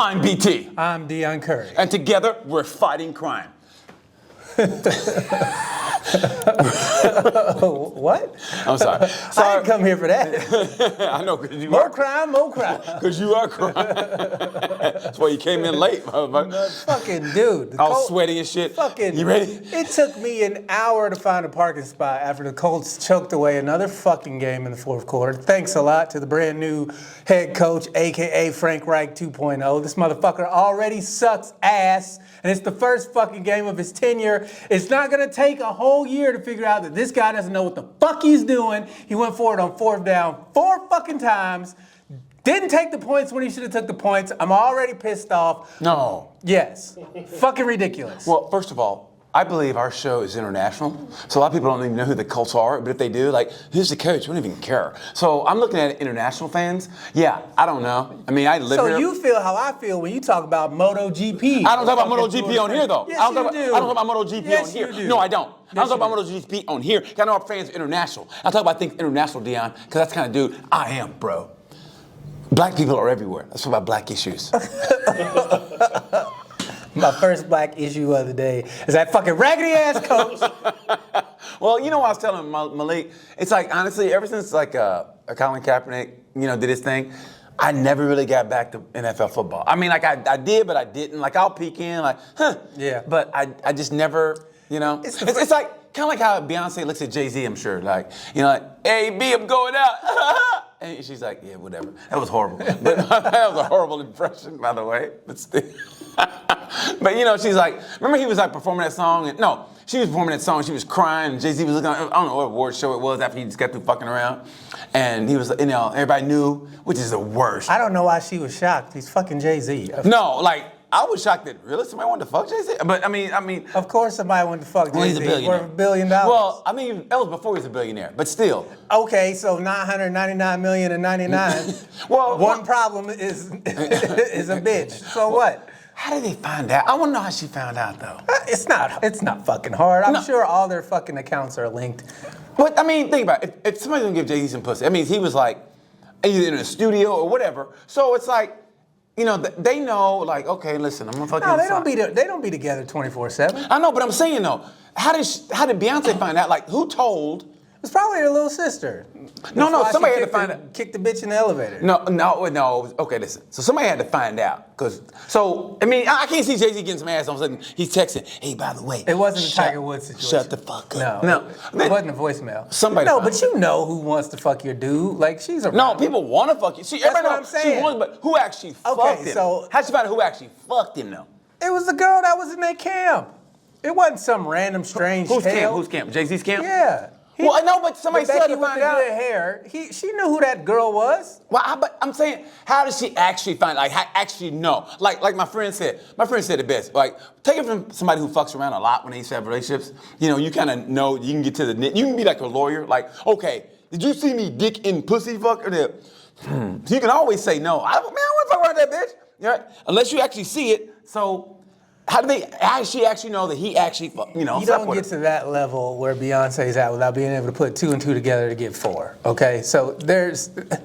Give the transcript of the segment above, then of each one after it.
I'm BT. I'm Deion Curry. And together, we're fighting crime. What? I'm sorry. I didn't come here for that. I know, because you More are. crime, more crime. Because you are crime. That's why you came in late, motherfucker. Fucking dude. I was sweaty and shit. Fucking. You ready? It took me an hour to find a parking spot after the Colts choked away another fucking game in the fourth quarter. Thanks a lot to the brand new head coach, a.k.a. Frank Reich 2.0. This motherfucker already sucks ass, and it's the first fucking game of his tenure. It's not going to take a whole year to figure out that this guy doesn't know what the fuck he's doing. He went for it on fourth down 4 fucking times. Didn't take the points when he should have took the points. I'm already pissed off. No. Yes. Fucking ridiculous. Well, first of all, I believe our show is international. So a lot of people don't even know who the Colts are, but if they do, like, who's the coach? We don't even care. So I'm looking at international fans. Yeah, I don't know. I mean, I live here. So you feel how I feel when you talk about MotoGP. I don't talk about MotoGP on here, though. Yes, I don't you do. I don't talk about MotoGP Yes, on here. you do. No, I don't. I Yes, don't talk you about MotoGP on here. I know our fans are international. I talk about things international, Deion, because that's the kind of dude I am, bro. Black people are everywhere. Let's talk about black issues. My first black issue of the day is that fucking raggedy ass coach. Well, you know what I was telling Malik? It's like, honestly, ever since like Colin Kaepernick, did his thing, I never really got back to NFL football. I mean, like I did, but I didn't. Like I'll peek in, like, Yeah. But I just never, It's like kind of like how Beyonce looks at Jay-Z, I'm sure. Like, hey, B, I'm going out. And she's like, yeah, whatever. That was horrible. But that was a horrible impression, by the way. But still. But she's like, remember he was like performing that song? No, she was performing that song. She was crying. And Jay-Z was looking. I don't know what award show it was after he just got through fucking around. And he was, everybody knew, which is the worst. I don't know why she was shocked. He's fucking Jay-Z. No, like I was shocked that really somebody wanted to fuck Jay-Z. But I mean. Of course, somebody wanted to fuck Jay-Z. Well, he's a billionaire. Worth $1 billion. Well, I mean, that was before he was a billionaire. But still. Okay, so 999,000,099. Well, one problem is a bitch. So what? How did they find out? I want to know how she found out, though. It's not fucking hard. I'm sure all their fucking accounts are linked. But I mean, think about it. If somebody's gonna give Jay-Z some pussy, that means he was like either in a studio or whatever. So it's like, they know, like, okay, listen, I'm gonna fucking. No, they don't be together 24/7. I know, but I'm saying though, how did Beyonce find out? Like, who told? It's probably her little sister. No, That's why somebody she had to find out. Kicked the bitch in the elevator. No. Okay, listen. So somebody had to find out, I can't see Jay-Z getting some ass. All of a sudden, he's texting, "Hey, by the way, It wasn't a Tiger Woods situation. Shut the fuck up." No. It wasn't a voicemail. Somebody. No, found but you know who wants to fuck your dude. Like, she's a. No, people want to fuck you. Everybody what knows I'm saying. She wants, but who actually fucked him? So how'd she find out who actually fucked him, though? It was the girl that was in that camp. It wasn't some random strange Whose tale. camp? Whose camp? Jay-Z's camp? Yeah. Well, I know, but somebody said Becky to with find the out. good hair. She knew who that girl was. Well, but I'm saying, how does she actually find? Like, actually know? Like my friend said. My friend said it best. Like, take it from somebody who fucks around a lot when they used to have relationships. You kind of know. You can get to the nit. You can be like a lawyer. Like, okay, did you see me dick in pussy fuck or the? So you can always say no. I want to fuck around that bitch. Right? Unless you actually see it. So. How does she actually know that he actually, You don't get to that level where Beyonce's at without being able to put 2 and 2 together to get 4. Okay, so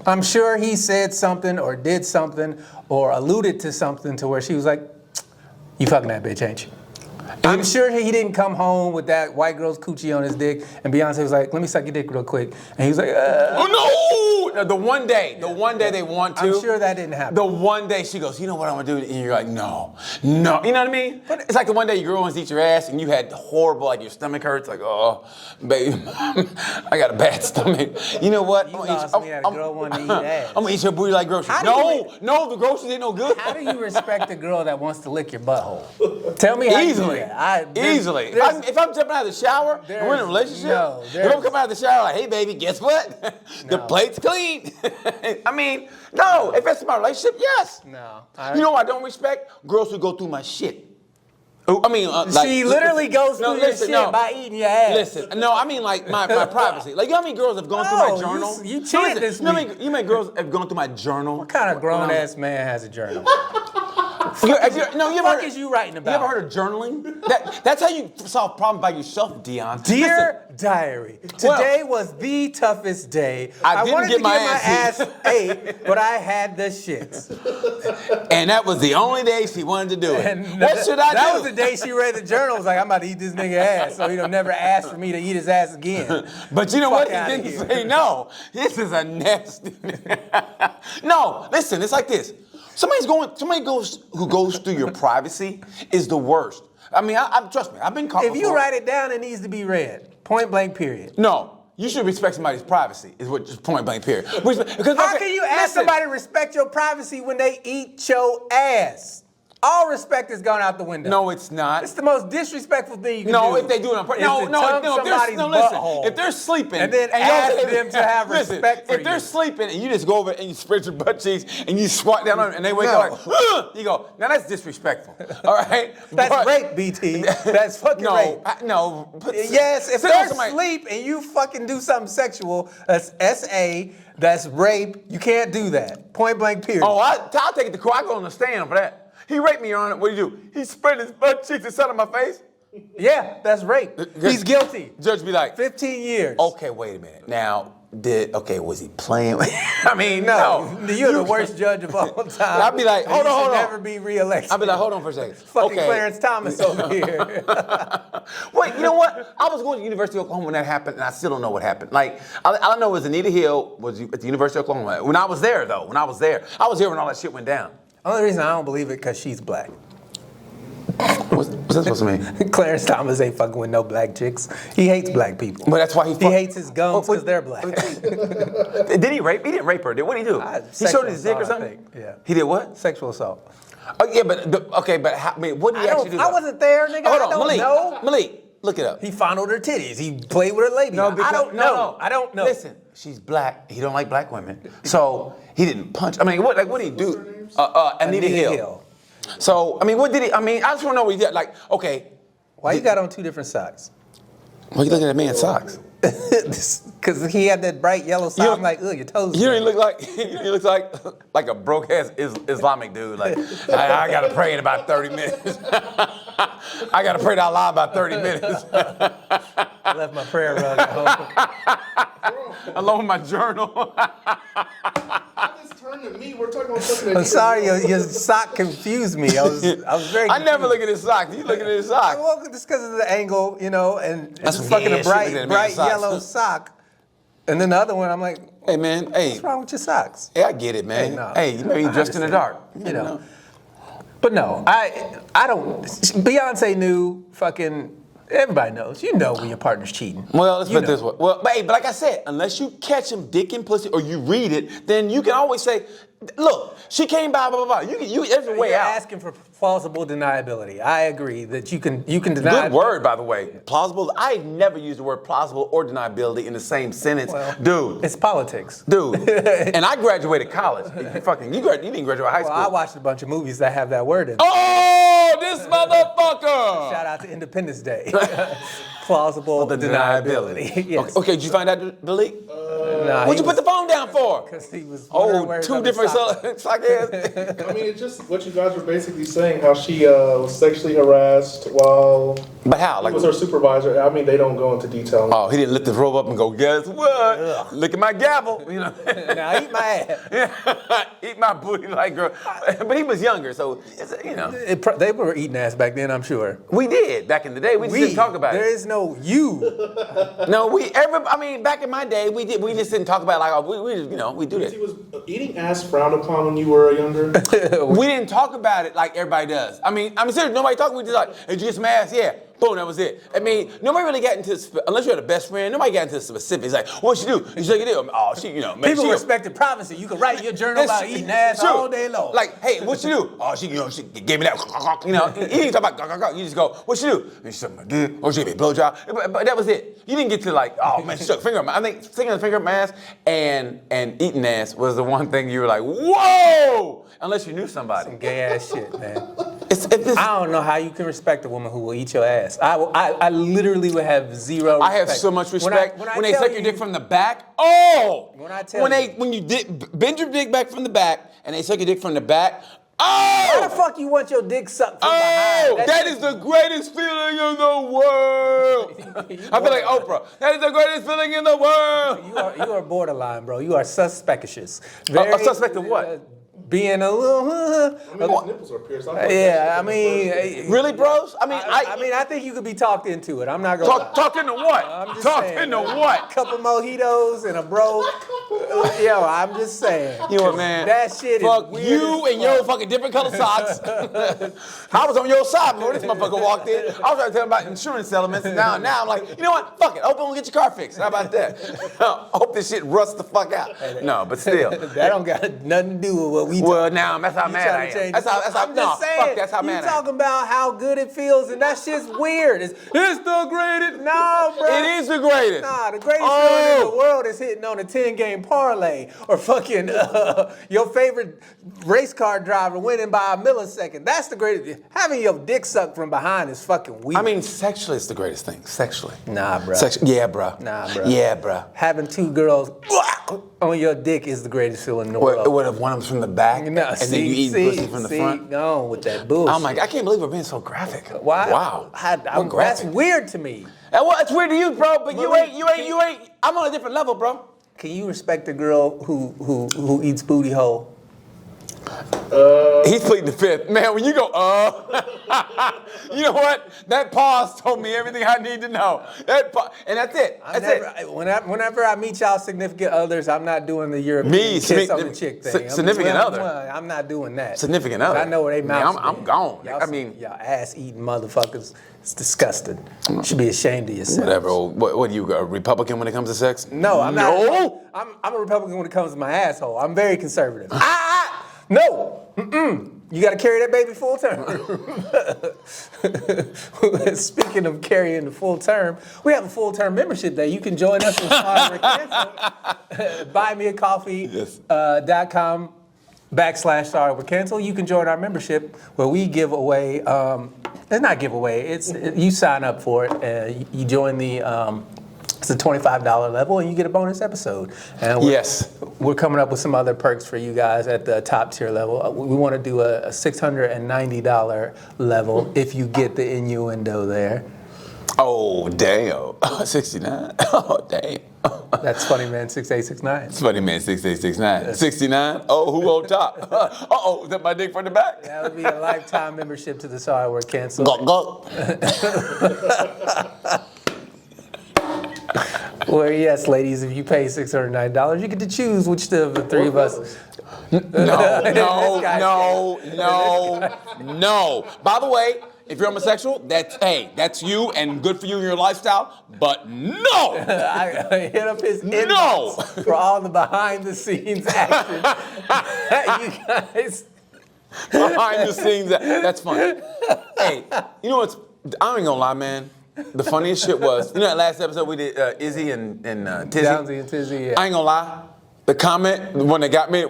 I'm sure he said something or did something or alluded to something to where she was like, "You fucking that bitch, ain't you?" I'm sure he didn't come home with that white girl's coochie on his dick, and Beyonce was like, "Let me suck your dick real quick," and he was like, "Oh no!" The one day they want to. I'm sure that didn't happen. The one day she goes, "You know what I'm gonna do?" And you're like, "No." You know what I mean? But it's like the one day your girl wants to eat your ass, and you had horrible, like your stomach hurts, like, "Oh, baby, I got a bad stomach." You know what? You lost me at a girl wanting to eat ass. I'm gonna eat your booty like groceries. No, the groceries ain't no good. How do you respect a girl that wants to lick your butthole? Tell me how Easily. you do that. Easily. If I'm jumping out of the shower and we're in a relationship, if I'm coming out of the shower like, "Hey, baby, guess what? The plate's clean." I mean, no. If it's my relationship, yes. No. You know what I don't respect? Girls who go through my shit. I mean, she literally goes through your shit by eating your ass. Listen, no, I mean like my privacy. Like, you know how many girls have gone through my journal? You cheated this week. You know how many girls have gone through my journal? What kind of grown-ass man has a journal? You fuck is you writing about? You ever heard of journaling? That's how you solve problems by yourself, Dion. Dear Diary, today was the toughest day. I wanted didn't to get my ass ass ate, but I had the shits. And that was the only day she wanted to do it. What should I do? That was the day she read the journal. Was like, I'm about to eat this nigga ass, so he'll never ask for me to eat his ass again. But you know what? He outta didn't here. say no. This is a nasty. No, listen. It's like this. Somebody who goes through your privacy is the worst. I mean, trust me. I've been caught. If you write it down, it needs to be read. Point blank. Period. No. You should respect somebody's privacy, is what just point blank period. Because, how can you ask somebody to respect your privacy when they eat your ass? All respect has gone out the window. No, it's not. It's the most disrespectful thing you can do. No, if they do it on purpose. If they're sleeping. And then ask them to have respect for you. If they're sleeping and you just go over and you spread your butt cheeks and you squat down on them and they wake up like, ugh, you go, now that's disrespectful. All right? That's rape, BT. That's fucking rape. Yes, if they're asleep and you fucking do something sexual, that's SA, that's rape. You can't do that. Point blank period. Oh, I'll take it to court. I go on the stand for that. He raped me, Your Honor. What do you do? He spread his butt cheeks and sat on my face? Yeah, that's rape. He's guilty. Judge be like, 15 years. Okay, wait a minute. Now, was he playing? I mean, no. You're the worst judge of all time. I'd be like, hold on. Never be reelected. I'd be like, hold on for a second. Fucking Clarence Thomas over here. Wait, you know what? I was going to University of Oklahoma when that happened, and I still don't know what happened. Like, all I know is Anita Hill was at the University of Oklahoma. When I was there, though, I was here when all that shit went down. Only reason I don't believe it because she's black. What's that supposed to mean? Clarence Thomas ain't fucking with no black chicks. He hates black people. But that's why he hates his gums because they're black. Did he rape? He didn't rape her. What did he do? He showed his dick or something? Yeah. He did what? Sexual assault. Oh yeah, but what did he actually do? I wasn't there, nigga. Hold on, I don't know. Malik, look it up. He fondled her titties. He played with her lady. I don't know. I don't know. Listen, she's black. He don't like black women, so he didn't punch. I mean, what did he do? Anita Hill. So, I mean, what did he? I mean, I just want to know what he did. Like, okay. Why you got on two different socks? Why you looking at that man's socks? Because he had that bright yellow sock. I'm like, ugh, your toes. You don't look like he looks like a broke ass Islamic dude. Like, I gotta pray in about 30 minutes. I gotta pray to Allah about 30 minutes. I left my prayer rug at home. Along with my journal. To me, we're talking about something. I'm sorry, your sock confused me. I was very. I never look at his sock. You looking at his sock? Well, just because of the angle, and that's it's fucking a bright yellow sock. And then the other one, I'm like, hey man, what's wrong with your socks? Hey, I get it, man. Hey, you may be dressed in the dark, you know. But no, I don't. Beyonce knew fucking. Everybody knows. You know when your partner's cheating. Well, let's put it this way. Well, but like I said, unless you catch him dick and pussy or you read it, then you can always say, look, she came by, blah, blah, blah. There's a way You're out. asking for plausible deniability. I agree that you can deny. Good word, by the way. Plausible. I never used the word plausible or deniability in the same sentence. Well, dude. It's politics. Dude. And I graduated college. You didn't graduate high school. I watched a bunch of movies that have that word in it. Oh, this motherfucker. Shout out to Independence Day. Plausible deniability. Yes. Okay, did you find out the leak? Nah, What'd you put the phone down for? Because he was two different sock ass. I mean, it's just what you guys were basically saying, how she was sexually harassed while but how? he was her supervisor. I mean, they don't go into detail. Oh, he didn't lift the robe up and go, guess what? Ugh. Look at my gavel. You know. Now eat my ass. Eat my booty like girl. But he was younger, so, They were eating ass back then, I'm sure. We did back in the day. We just didn't talk about it. There is no you. No, back in my day, we just didn't talk about it like, we do this. Was eating ass frowned upon when you were younger? We didn't talk about it like everybody does. I mean, serious, nobody talked. We just like, hey, did you get some ass? Yeah. Boom, that was it. I mean, nobody really got into, unless you had a best friend, nobody got into the specifics. Like, what'd she do? You shake it in. Oh, People respected privacy. You could write your journal about eating ass all day long. Like, hey, what'd she do? Oh, she gave me that. You didn't talk about, you just go, what'd she do? And she sucked my dick. Or she gave me a blowjob. But that was it. You didn't get to like, oh man, she stuck a finger up my ass. I think sticking a finger up my ass and eating ass was the one thing you were like, whoa! Unless you knew somebody. Some gay ass shit, man. I don't know how you can respect a woman who will eat your ass. I literally would have zero respect. I have so much respect. When they suck your dick from the back, when you bend your dick back from the back and they suck your dick from the back, How Oh! the fuck you want your dick sucked from behind? Oh, that is the greatest feeling in the world. I feel like Oprah. That is the greatest feeling in the world. You are borderline, bro. You are suspicious. A suspect of what? Being a little. I mean, his nipples are pierced. Yeah, I mean. Really, bros? I mean, I think you could be talked into it. I'm not gonna lie. talking to what? I'm just Talking saying, to what? A couple mojitos and a bro. Yo, I'm just saying. You know what, man? That shit Fuck is weird. you as and your fuck. fucking different color socks. I was on your side before this motherfucker walked in. I was trying to tell him about insurance settlements, and now I'm like, you know what? Fuck it. I hope I don't get your car fixed. How about that? I hope this shit rusts the fuck out. No, but still. That don't got nothing to do with what we. Well, now that's how mad I am. That's how. I'm just saying. Fuck, that's how mad You I am. talking about how good it feels, and that shit's weird. It's the greatest. No, bro. It is the greatest. Nah, the greatest feeling in the world is hitting on a 10-game parlay or fucking your favorite race car driver winning by a millisecond. That's the greatest. Having your dick sucked from behind is fucking weird. I mean, sexually, it's the greatest thing. Sexually. Nah, bro. Yeah, bro. Nah, bro. Yeah, bro. Having two girls on your dick is the greatest feeling in the world. What if one of them's from the back No, and then you eat pussy from the front? Go on with that bullshit. Oh my! I can't believe we're being so graphic. Why? Wow. That's graphic. weird to me. Well, it's weird to you, bro. But you Malik, ain't. I'm on a different level, bro. Can you respect a girl who eats booty hole? He's pleading the fifth. Man, when you go, you know what? That pause told me everything I need to know. And that's it. That's Whenever I meet y'all significant others, I'm not doing the European kiss on the chick thing. Significant other? I'm not doing that. Significant other? I know where they mouths I'm gone. Y'all y'all ass-eating motherfuckers. It's disgusting. You should be ashamed of yourself. Whatever. What are you, a Republican when it comes to sex? No, I'm not. No? I'm a Republican when it comes to my asshole. I'm very conservative. No. You got to carry that baby full term. Speaking of carrying the full term, we have a full term membership day. You can join us in buymeacoffee.com/sorry we're canceled. You can join our membership where we give away. It's not giveaway. It's you sign up for it. You join the. It's a $25 level, and you get a bonus episode. And we're coming up with some other perks for you guys at the top tier level. We want to do a $690 level if you get the innuendo there. Oh, damn. 69. Oh, damn. That's Funny Man 6869. It's Funny Man 6869. 69. Oh, who on top? Uh-oh, is that my dick from the back? That would be a lifetime membership to the Sorry We're Canceled. Go. Well, yes, ladies, if you pay $609, you get to choose which of the three of us. No. By the way, if you're homosexual, that's you and good for you and your lifestyle. But no. I hit up his inbox for all the behind-the-scenes action. You guys. Behind the scenes, that's funny. Hey, you know what's? I ain't gonna lie, man. The funniest shit was, you know that last episode we did Izzy and Tizzy? Downsy and Tizzy, yeah. I ain't gonna lie. The comment, when they got me, I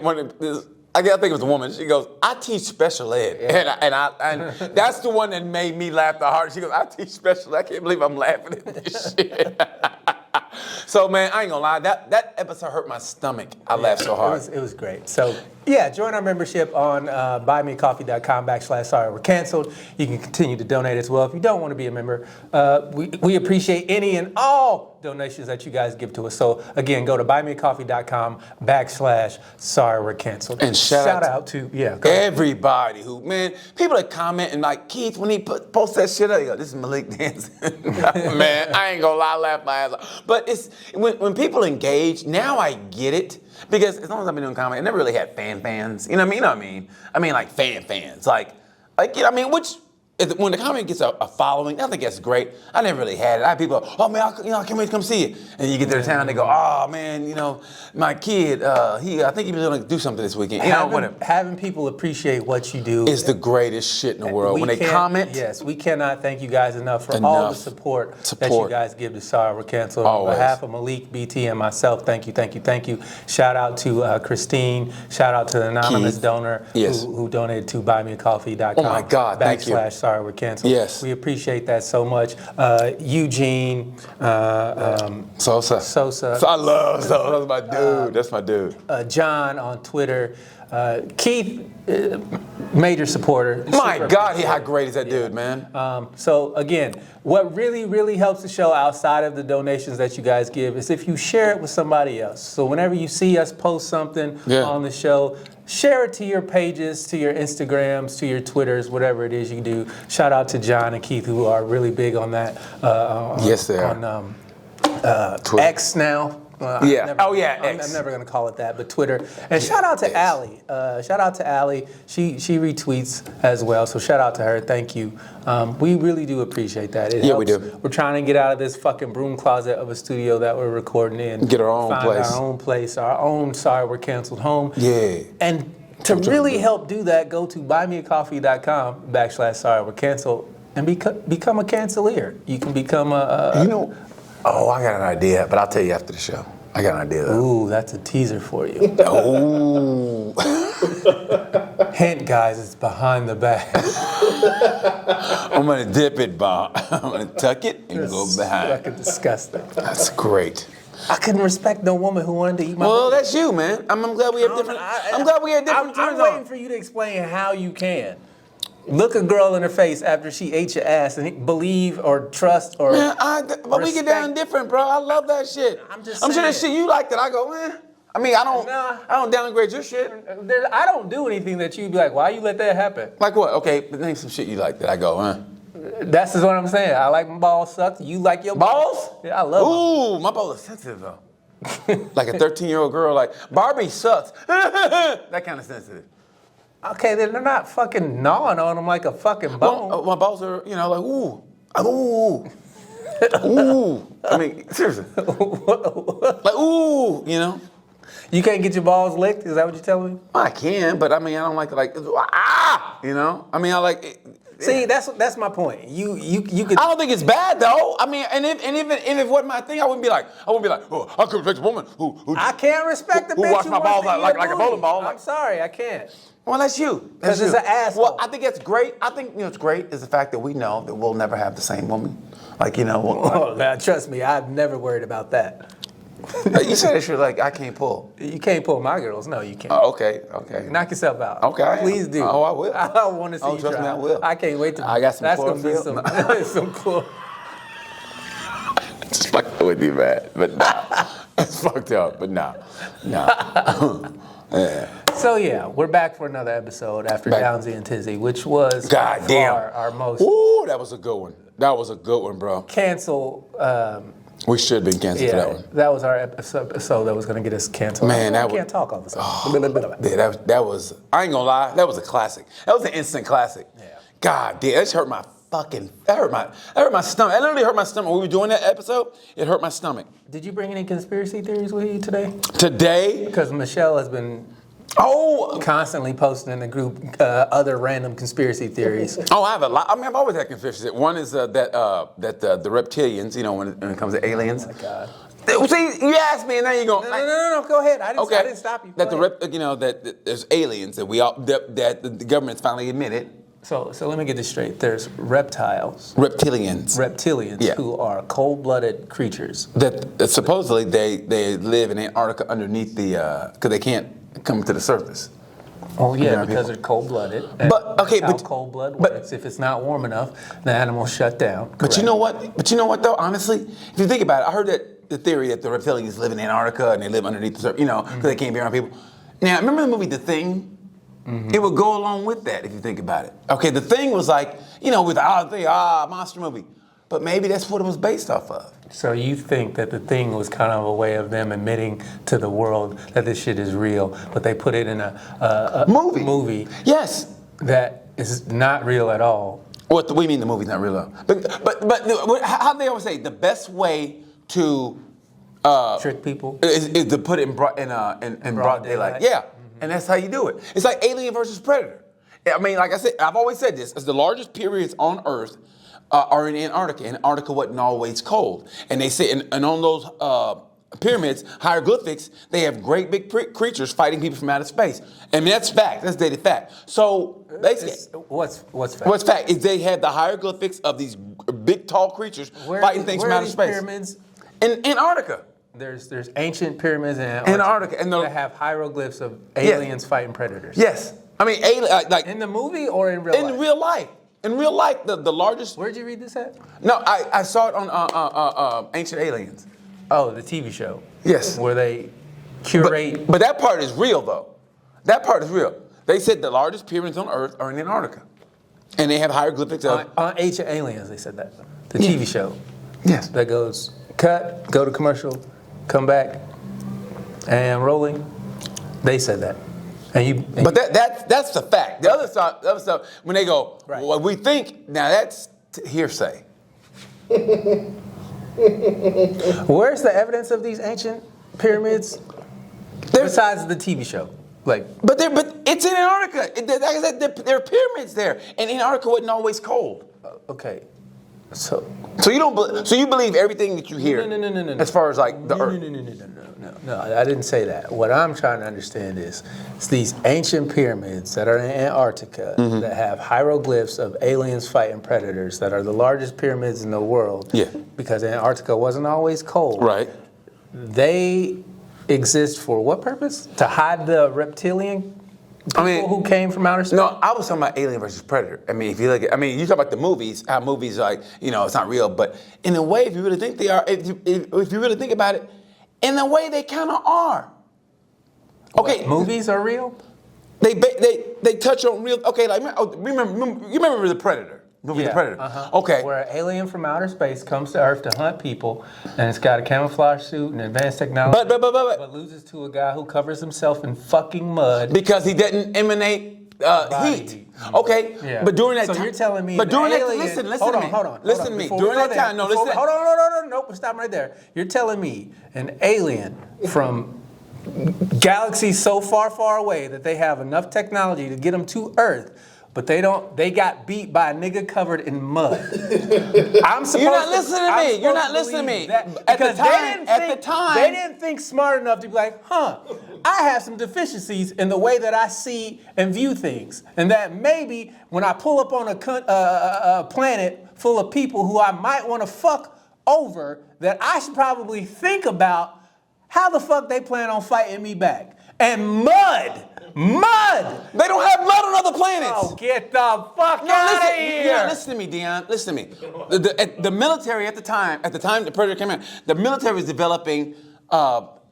think it was a woman, she goes, I teach special ed. Yeah. And that's the one that made me laugh the hardest. She goes, I teach special ed. I can't believe I'm laughing at this shit. So, man, I ain't gonna lie. That episode hurt my stomach. I laughed so hard. It was great. So, yeah, join our membership on buymeacoffee.com/sorry we're canceled. You can continue to donate as well if you don't want to be a member. We appreciate any and all donations that you guys give to us. So, again, go to buymeacoffee.com/sorry we're canceled. And shout out to everybody who, man, people that comment and like Keith, when he posts that shit up, he go, this is Malik dancing. Man, I ain't gonna lie, I laugh my ass off. But it's when people engage, now I get it. Because as long as I've been doing comedy, I never really had fans. You know what I mean? I mean like fans. Like you know what I mean? Which, when the comedy gets a following, I think that's great. I never really had it. I have people, oh man, I can't wait to come see it. And you get to the town, they go, oh man, my kid, I think he's gonna do something this weekend. Whatever. Having people appreciate what you do is the greatest shit in the world. When they comment. Yes, we cannot thank you guys enough for all the support that you guys give to Sorry We're Canceled. On behalf of Malik, BT, and myself, thank you. Shout out to Christine. Shout out to the anonymous donor who donated to buymeacoffee.com. Oh my God, thank you. Sorry We're Canceled. Yes. We appreciate that so much. Eugene. Sosa. I love Sosa. That's my dude. John on Twitter. Keith, major supporter. My Super God, appreciate how it. great is that dude, man? So again, what really, really helps the show outside of the donations that you guys give is if you share it with somebody else. So whenever you see us post something on the show, share it to your pages, to your Instagrams, to your Twitters, whatever it is you do. Shout out to John and Keith who are really big on that. Yes, they are. On Twitter. X now. Yeah. I'm never going to call it that, but Twitter. And shout out to Allie. Shout out to Allie. She retweets as well, so shout out to her. Thank you. We really do appreciate that. It helps. We do. We're trying to get out of this fucking broom closet of a studio that we're recording in. Get our own place. Find our own place, our own Sorry We're Canceled home. Yeah. And to really help do that, go to buymeacoffee.com/Sorry We're Canceled and become a cancelier. You can become Oh, I got an idea, but I'll tell you after the show. I got an idea, though. Ooh, that's a teaser for you. Oh. Hint, guys, it's behind the back. I'm going to dip it, Bob. I'm going to tuck it and go behind. Fucking disgusting. That's great. I couldn't respect no woman who wanted to eat my Well, booty. that's you, man. I'm glad we have different. I'm glad we have different I'm turns waiting on. for you to explain how you can. Look a girl in her face after she ate your ass and believe or trust or Man, but we get down different, bro. I love that shit. I'm just sure that saying. shit you like that. I go, man. I mean, I Nah. don't downgrade your shit. I don't do anything that you'd be like, why you let that happen? Like what? Okay, but name some shit you like that. I go, huh? That's just what I'm saying. I like my balls sucked. You like your Balls? Yeah, I love them. Ooh, my balls are sensitive though. Like a 13-year-old girl, like Barbie sucks. That kind of sensitive. Okay, then they're not fucking gnawing on them like a fucking bone. Well, my balls are, like ooh, ooh. I mean, seriously. Like ooh, You can't get your balls licked? Is that what you're telling me? I can, but I mean, I don't like I mean, I like it. See, that's my point. You could. I don't think it's bad though. I mean, and if it wasn't my thing, I wouldn't be like, oh, I could respect a woman who I can't respect the who bitch wash who my balls wants to like eat a your bowling booty. ball. I'm sorry, I can't. Well, that's you. 'Cause it's you. an asshole. Well, I think that's great. I think what's great is the fact that we know that we'll never have the same woman. Like Oh, now, trust me, I've never worried about that. you said that you're like I can't pull. You can't pull my girls. No, you can't. Oh, okay. Knock yourself out. Okay. Please do. Oh, I will. I want to see you trust try. me, I will. I can't wait to. I got some That's gonna be chlorophyll. some cool. Just fucking with you, man. But nah. It's fucked up, but nah. Yeah. So yeah, we're back for another episode after Downsy and Tizzy, which was God by damn. far our most Ooh, that was a good one. That was a good one, bro. cancel. We should have been canceled for that Yeah, one. that was our episode that was going to get us canceled. Man, I that can't was- talk all of a sudden. Yeah, that was, I ain't gonna lie, that was a classic. That was an instant classic. Yeah. God damn, that just hurt my that hurt my stomach. It literally hurt my stomach. When we were doing that episode, it hurt my stomach. Did you bring any conspiracy theories with you today? Today, Because Michelle has been constantly posting in the group other random conspiracy theories. I have a lot. I mean, I've always had conspiracies. One is that the reptilians, when it comes to aliens. Oh my God. See, you asked me, and now you're going. No, go ahead. I didn't stop you. That Go ahead. that there's aliens that that the government's finally admitted. So let me get this straight. There's reptiles, Reptilians. reptilians who are cold-blooded creatures. That supposedly they live in Antarctica underneath the because they can't come to the surface. Oh yeah, Yeah, because they're cold-blooded. And But, okay, that's how but- cold blood but- works. If it's not warm enough, the animal shut down. But you know what? But you know what though? Honestly, if you think about it, I heard that the theory that the reptilians live in Antarctica and they live underneath the surface, because they can't be around people. Now, remember the movie The Thing? It would go along with that if you think about it. Okay, The Thing was like, with monster movie. But maybe that's what it was based off of. So you think that The Thing was kind of a way of them admitting to the world that this shit is real, but they put it in a movie Yes. that is not real at all. What do we mean the movie's not real? Though? But how they always say the best way to Trick people. is to put it in broad daylight. Yeah, and that's how you do it. It's like Alien versus Predator. I mean, like I said, I've always said this: as the largest periods on Earth are in Antarctica. Antarctica wasn't always cold, and they say, and on those pyramids, hieroglyphics, they have great big creatures fighting people from outer space. I mean, that's fact. That's dated fact. So basically, What's fact? what's fact is they had the hieroglyphics of these big, tall creatures fighting things from outer space. Pyramids? In Antarctica. There's ancient pyramids in Antarctica, and that have hieroglyphs of aliens fighting predators. Yes. I mean, like In the movie or in real life? in real life. In real life, the largest. Where'd you read this at? No, I saw it on Ancient Aliens. Oh, the TV show. Yes. Where they curate. But that part is real, though. That part is real. They said the largest pyramids on Earth are in Antarctica. And they have hieroglyphics of... On Ancient Aliens, they said that. The TV show. Yes. That goes, cut, go to commercial, come back, and rolling. They said that. But that's the fact. The other stuff, when they go, Right. well, we think, now that's hearsay. Where's the evidence of these ancient pyramids besides the TV show? Like, But it's in Antarctica. Like I said, there are pyramids there. And Antarctica wasn't always cold. okay, so So you believe everything that you hear No. as far as like the Earth. No, I didn't say that. What I'm trying to understand is it's these ancient pyramids that are in Antarctica that have hieroglyphs of aliens fighting predators that are the largest pyramids in the world. Yeah. Because Antarctica wasn't always cold. Right. They exist for what purpose? To hide the reptilian people who came from outer space? No, I was talking about Alien versus Predator. I mean, if you look at, you talk about the movies, how movies like, it's not real, but in a way, if you really think they are, if you really think about it, in a way they kind of are. Okay, What, movies are real? They touch on real. Okay, like remember the Predator. Movie The Predator. Okay. Where an alien from outer space comes to Earth to hunt people, and it's got a camouflage suit and advanced technology, but loses to a guy who covers himself in fucking mud. Because he didn't emanate heat. Okay, Yeah. but during that so time, you're telling me, but during that, alien, listen hold to on, me, hold on, listen to me. Before During we go that there, time, no, before- listen. hold on, nope, we're stopping right there. You're telling me an alien from galaxies so far, far away that they have enough technology to get them to Earth, but they got beat by a nigga covered in mud. I'm supposed You're not listening to me. I'm You're not supposed listening to me. that- At the because time, they didn't think smart enough to be like, I have some deficiencies in the way that I see and view things, and that maybe when I pull up on a planet full of people who I might want to fuck over, that I should probably think about how the fuck they plan on fighting me back. And mud. They don't have mud on other planets. Oh, get the fuck No, out listen, of here. you gotta listen to me, Dion. Listen to me. The military at the time the Predator came out, the military was developing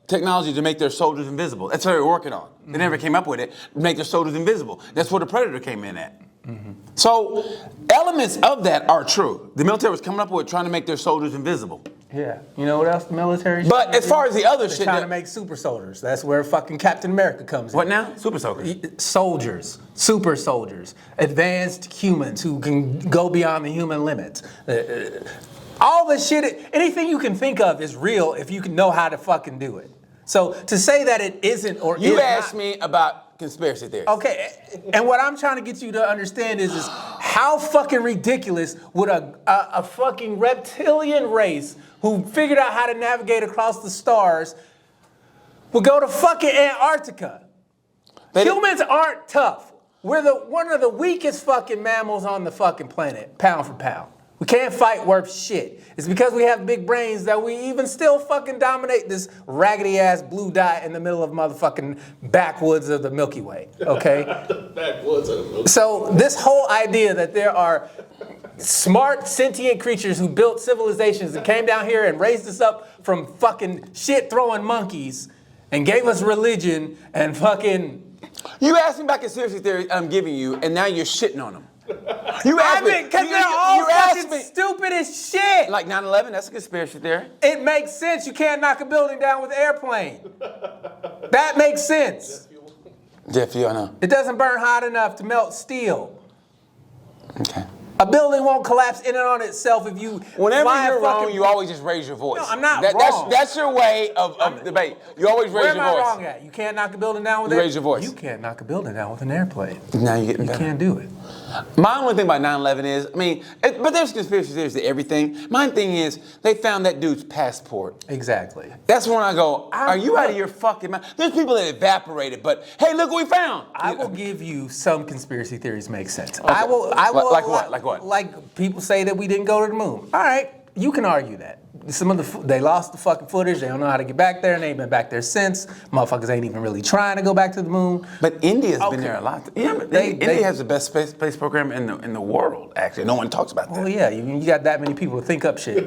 technology to make their soldiers invisible. That's what they were working on. They never came up with it, to make their soldiers invisible. That's where the Predator came in at. So elements of that are true. The military was coming up with trying to make their soldiers invisible. Yeah. You know what else the military? But as far as the other they're shit, trying to make super soldiers. That's where fucking Captain America comes in. what now? Super soldiers. Soldiers, super soldiers, advanced humans who can go beyond the human limits. All the shit, anything you can think of is real if you can know how to fucking do it. So to say that it isn't or You is asked not, me about conspiracy theories. okay, and what I'm trying to get you to understand is how fucking ridiculous would a fucking reptilian race who figured out how to navigate across the stars would go to fucking Antarctica. Humans aren't tough. We're one of the weakest fucking mammals on the fucking planet, pound for pound. We can't fight worth shit. It's because we have big brains that we even still fucking dominate this raggedy ass blue dot in the middle of motherfucking backwoods of the Milky Way, okay? Backwoods of the Milky Way. So this whole idea that there are smart sentient creatures who built civilizations and came down here and raised us up from fucking shit throwing monkeys and gave us religion and fucking... You asked me about conspiracy theories I'm giving you, and now you're shitting on them. You asked me because they're all you asked fucking me- stupid as shit. Like 9/11, that's a conspiracy theory. It makes sense. You can't knock a building down with an airplane. That makes sense. Jet fuel, I know. It doesn't burn hot enough to melt steel. Okay. A building won't collapse in and on itself if you Whenever fly a you're wrong, fucking- you always just raise your voice. No, I'm not That's- wrong. That's your way of debate. You always Where raise am your I voice. wrong at? You can't knock a building down with You an raise your voice. You can't knock a building down with an airplane. Now you're getting You better. can't do it. My only thing about 9/11 is, but there's conspiracy theories to everything. My thing is, they found that dude's passport. Exactly. That's when I go, are you out of your fucking mind? There's people that evaporated, but hey, look what we found. I will give you some conspiracy theories make sense. Okay. I will. Like what? Like what? Like people say that we didn't go to the moon. All right, you can argue that. they lost the fucking footage. They don't know how to get back there, and they ain't been back there since. Motherfuckers ain't even really trying to go back to the moon. But India's been there a lot. Yeah, but India has the best space program in the world. Actually, no one talks about that. Well, yeah, you got that many people to think up shit.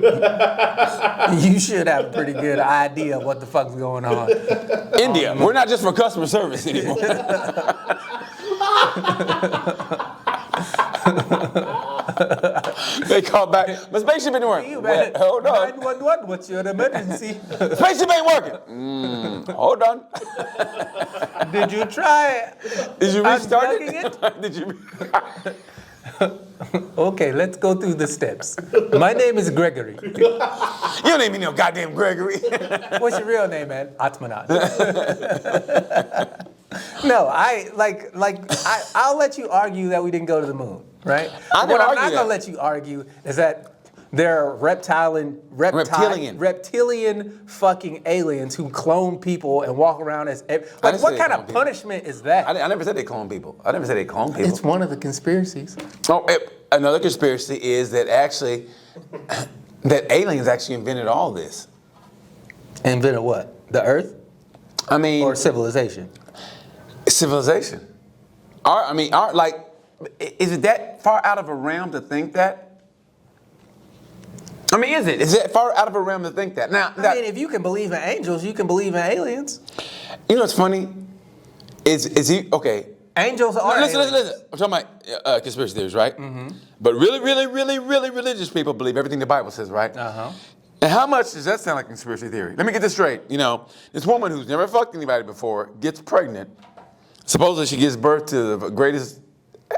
You should have a pretty good idea of what the fuck's going on. India, we're not just for customer service anymore. They call back. My spaceship ain't working. Wait, hold on. 911, what's your emergency? Spaceship ain't working. Hold on. Did you try? Did you restart unplugging it? Did you? Okay, let's go through the steps. My name is Gregory. You don't even know goddamn Gregory. What's your real name, man? Atmanat. No, I'll let you argue that we didn't go to the moon, right? I What didn't I'm argue not that. gonna let you argue is that there are reptilian fucking aliens who clone people and walk around as didn't like say what they kind clone of people. punishment is that? I never said they clone people. I never said they clone people. It's one of the conspiracies. Oh, another conspiracy is that actually, that aliens actually invented all this. Invented what? The Earth I mean, or civilization? civilization. Is it that far out of a realm to think that? I mean, is it? Is it far out of a realm to think that? Now, I mean, if you can believe in angels, you can believe in aliens. you know what's funny? Is he okay? Angels are aliens. Listen. I'm talking about conspiracy theories, right? Mm-hmm. But really religious people believe everything the Bible says, right? Uh-huh. And how much does that sound like conspiracy theory? Let me get this straight. You know, this woman who's never fucked anybody before gets pregnant. Supposedly she gives birth to the greatest,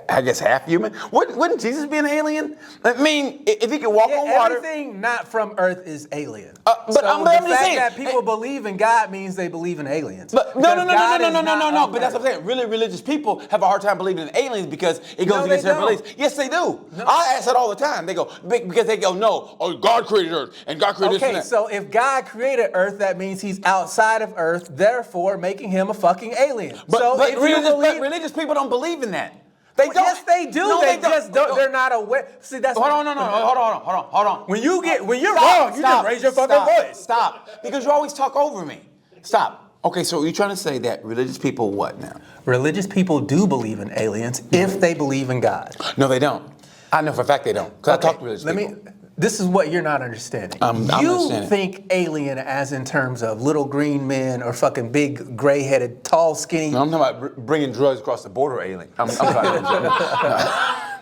I guess, half human. Wouldn't Jesus be an alien? I mean, if he could walk on water. Everything not from Earth is alien. But so I'm the just fact saying, that people believe in God means they believe in aliens. But no. Because God is not on But that's what I'm Earth. saying. Really religious people have a hard time believing in aliens because it goes No, against they their don't. beliefs. Yes, they do. No. I ask that all the time. They go because they go, no, God created Earth and God created this and Okay, that. so if God created Earth, that means he's outside of Earth, therefore making him a fucking alien. But if you believe, religious people don't believe in that. They don't. yes, they do. No, they don't. just don't. They're not aware. See, that's Hold on. Hold on. When you're wrong, you just raise your fucking voice. Stop. Because you always talk over me. Stop. Okay, so you're trying to say that religious people what now? Religious people do believe in aliens if they believe in God. No, they don't. I know for a fact they don't. Because I talk to religious let people. me. This is what you're not understanding. I'm you understanding. think alien as in terms of little green men or fucking big gray-headed, tall, skinny. No, I'm talking about bringing drugs across the border alien. I'm sorry.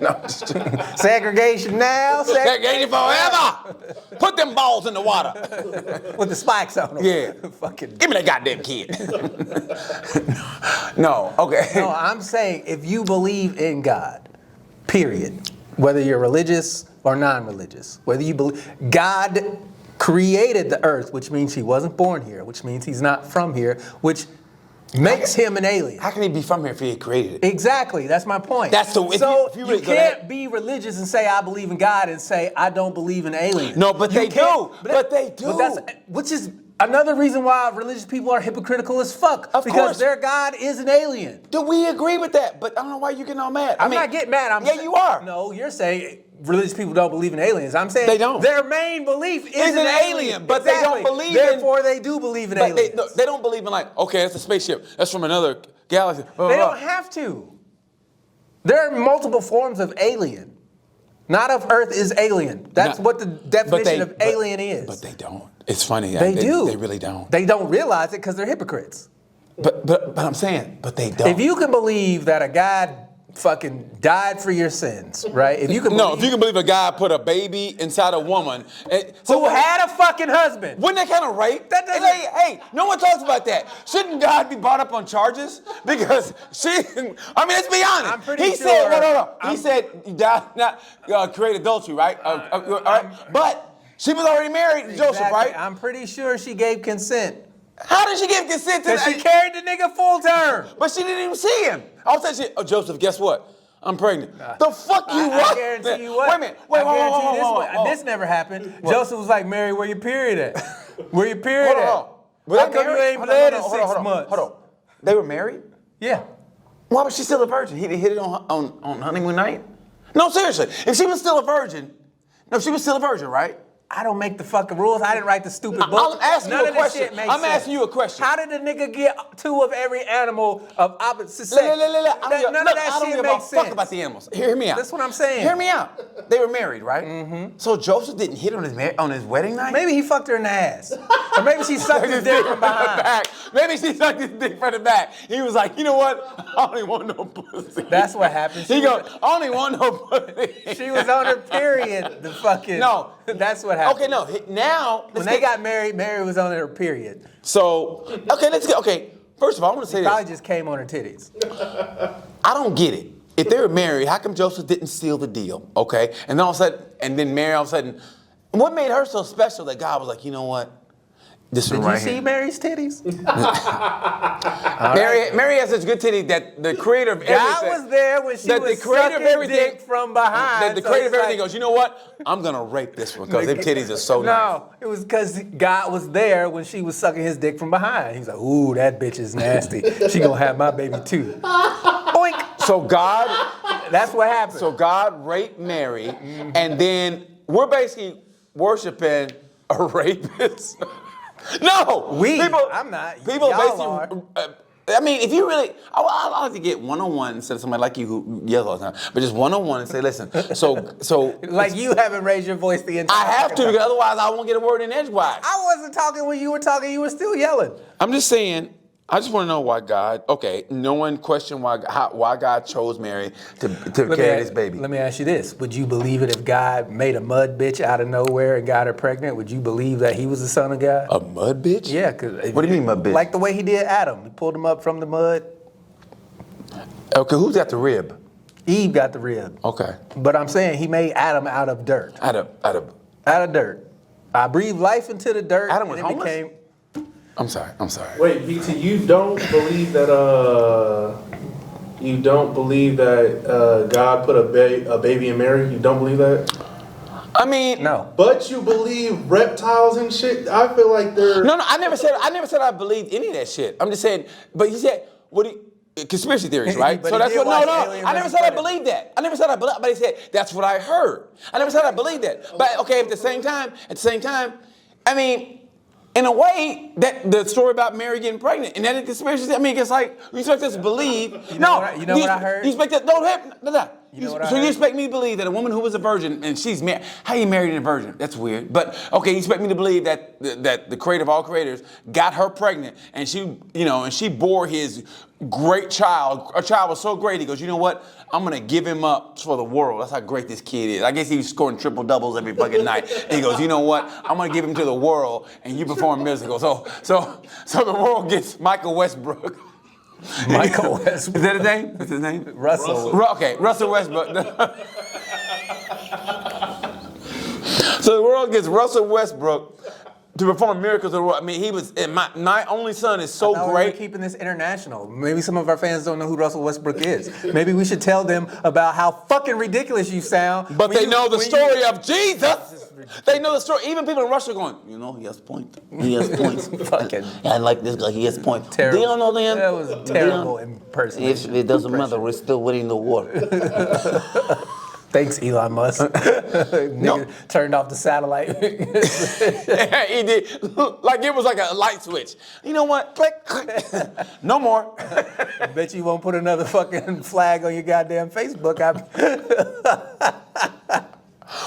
No. Segregation now. Segregation forever. Put them balls in the water. With the spikes on them. Yeah. Fucking. Give me that goddamn kid. No, okay. No, I'm saying if you believe in God, period, whether you're religious or non-religious, whether you believe God created the earth, which means he wasn't born here, which means he's not from here, which makes him an alien. How can he be from here if he created it? Exactly, that's my point. That's the- so if you you really go can't that- be religious and say I believe in God and say I don't believe in aliens. No, but You they can't- do. But they do. Which is another reason why religious people are hypocritical as fuck. Of because course. their God is an alien. Do we agree with that? But I don't know why you're getting all mad. I'm not getting mad. Yeah, you are. No, you're saying religious people don't believe in aliens. I'm saying They don't. Their main belief is an alien, but they don't believe in- Therefore, they do believe in But aliens. they don't believe in like, okay, that's a spaceship. That's from another galaxy. Blah, They blah, don't have to. There are multiple forms of alien. Not of Earth is alien. That's what the definition of alien is. But they don't. It's funny. They do. They really don't. They don't realize it because they're hypocrites. But I'm saying, but they don't. If you can believe that a God fucking died for your sins, right? If you can if you can believe a guy put a baby inside a woman, who had a fucking husband. Wouldn't that kind of rape? That doesn't- Hey, no one talks about that. Shouldn't God be brought up on charges? Because let's be honest. I'm pretty he sure- said, no. He said, you died, not create adultery, right? All right? But she was already married to Joseph, Exactly. right? I'm pretty sure she gave consent. How did she give consent to Because that? she carried the nigga full term. But she didn't even see him. All of a sudden, Joseph, guess what? I'm pregnant. The fuck you I what? guarantee you what. Wait a minute. Wait, I guarantee whoa. this never happened. Joseph was like, Mary, where your period at? Where your period at? Hold on. How come you ain't bled in 6 months? Hold on. They were married? Yeah. Why was she still a virgin? He hit it on honeymoon night? No, seriously. If she was still a virgin, right? I don't make the fucking rules. I didn't write the stupid book. I'm asking None you a of this question. shit makes I'm sense. asking you a question. How did the nigga get 2 of every animal of opposite sex? None of None of that I don't shit give a makes fuck sense. about the animals. Hear me out. That's what I'm saying. Hear me out. They were married, right? Mm-hmm. So Joseph didn't hit on his wedding night? Maybe he fucked her in the ass. Or maybe she sucked his dick from behind. Back. Maybe she sucked his dick from the back. He was like, you know what? I don't even want no pussy. That's what happened. He goes, I don't even want no pussy. She was on her period. The fucking. No. That's what happened. Okay, no. Now. When they got married, Mary was on her period. So, okay, let's go. Okay, first of all, I want to say Probably this. just came on her titties. I don't get it. If they were married, how come Joseph didn't seal the deal? Okay, and then all of a sudden, and then Mary all of a sudden, what made her so special that God was like, you know what? This one Did right you see here. Mary's titties? Mary has such good titties that the creator of everything. God was there when she that was the creator of sucking everything dick from behind. That the so creator of it's everything like- goes, you know what? I'm gonna rape this one because them titties are so nice. No, it was because God was there when she was sucking his dick from behind. He was like, ooh, that bitch is nasty. She gonna have my baby too. Boink. So God, That's what happened. so God raped Mary, and then we're basically worshiping a rapist. No, I'm not. People Y'all basically. I mean, if you really, I like to get one-on-one instead of somebody like you who yells all the time, but just one-on-one and say, listen. So like you haven't raised your voice the entire I have to time. because otherwise I won't get a word in edgewise. I wasn't talking when you were talking. You were still yelling. I'm just saying. I just want to know why God. Okay, no one questioned why God chose Mary to carry this baby. Let me ask you this: would you believe it if God made a mud bitch out of nowhere and got her pregnant? Would you believe that he was the son of God? A mud bitch? Yeah, because What do you mean mud bitch? Like the way he did Adam. He pulled him up from the mud. Okay, who's got the rib? Eve got the rib. Okay, But I'm saying he made Adam out of dirt. out of. Out of dirt. I breathed life into the dirt. Adam was and it homeless? became. I'm sorry. Wait, BT, you don't believe that God put a baby in Mary? You don't believe that? I mean, No. But you believe reptiles and shit? I feel like they're... No, I never said I believed any of that shit. I'm just saying. But he said, conspiracy theories, right? But so he that's did what. watch Alien I never vs. said I Predator. believed that. I never said I believed. But he said that's what I heard. I never said I believed that. But okay, at the same time, I mean. In a way, that the story about Mary getting pregnant, and that is conspiracy. I mean, it's like you expect us to believe. You know what I heard? You expect that? No. You know what I So you heard? expect me to believe that a woman who was a virgin and she's married? How you married a virgin? That's weird. But okay, you expect me to believe that the creator of all creators got her pregnant, and she bore his great child. Her child was so great. He goes, you know what? I'm gonna give him up for the world. That's how great this kid is. I guess he was scoring triple doubles every fucking night. And he goes, you know what? I'm gonna give him to the world, and you perform miracles. So the world gets Michael Westbrook. Michael Westbrook. Is that his name? What's his name? Russell. Okay, Russell Westbrook. So the world gets Russell Westbrook to perform miracles of the world. I mean, he was my only son is so We're great. keeping this international. Maybe some of our fans don't know who Russell Westbrook is. Maybe we should tell them about how fucking ridiculous you sound. But when they you- know the when story you- of Jesus. They know the story. Even people in Russia are going, he has points. He has points. Fucking I like this guy. He has points. terrible. They don't know them. That was a terrible impersonation. It doesn't matter. We're still winning the war. Thanks, Elon Musk. Nigga turned off the satellite. He did. Like it was like a light switch. You know what? Click, click. No more. Bet you won't put another fucking flag on your goddamn Facebook.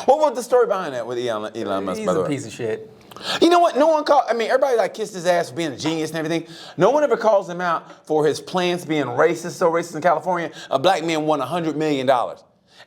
What was the story behind that with Elon Musk, He's by the a way? piece of shit. You know what? No one everybody like kissed his ass for being a genius and everything. No one ever calls him out for his plans being racist, so racist in California. A black man won $100 million.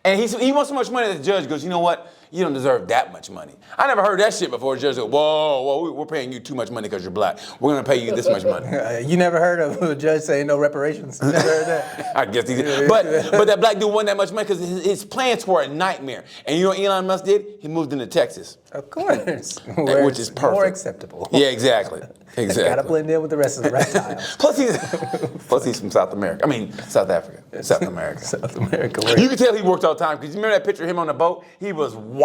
And he wants so much money that the judge goes, you know what? You don't deserve that much money. I never heard that shit before. The judge goes, whoa, we're paying you too much money because you're black. We're going to pay you this much money. You never heard of a judge saying no reparations? You never heard that? I guess he did. But that black dude won that much money because his plans were a nightmare. And you know what Elon Musk did? He moved into Texas. Of course. Which is perfect. More acceptable. Yeah, exactly. Gotta blend in with the rest of the reptiles. Plus he's from South America. I mean, South Africa. South America. South America. You can tell he worked all the time because you remember that picture of him on the boat? He was white.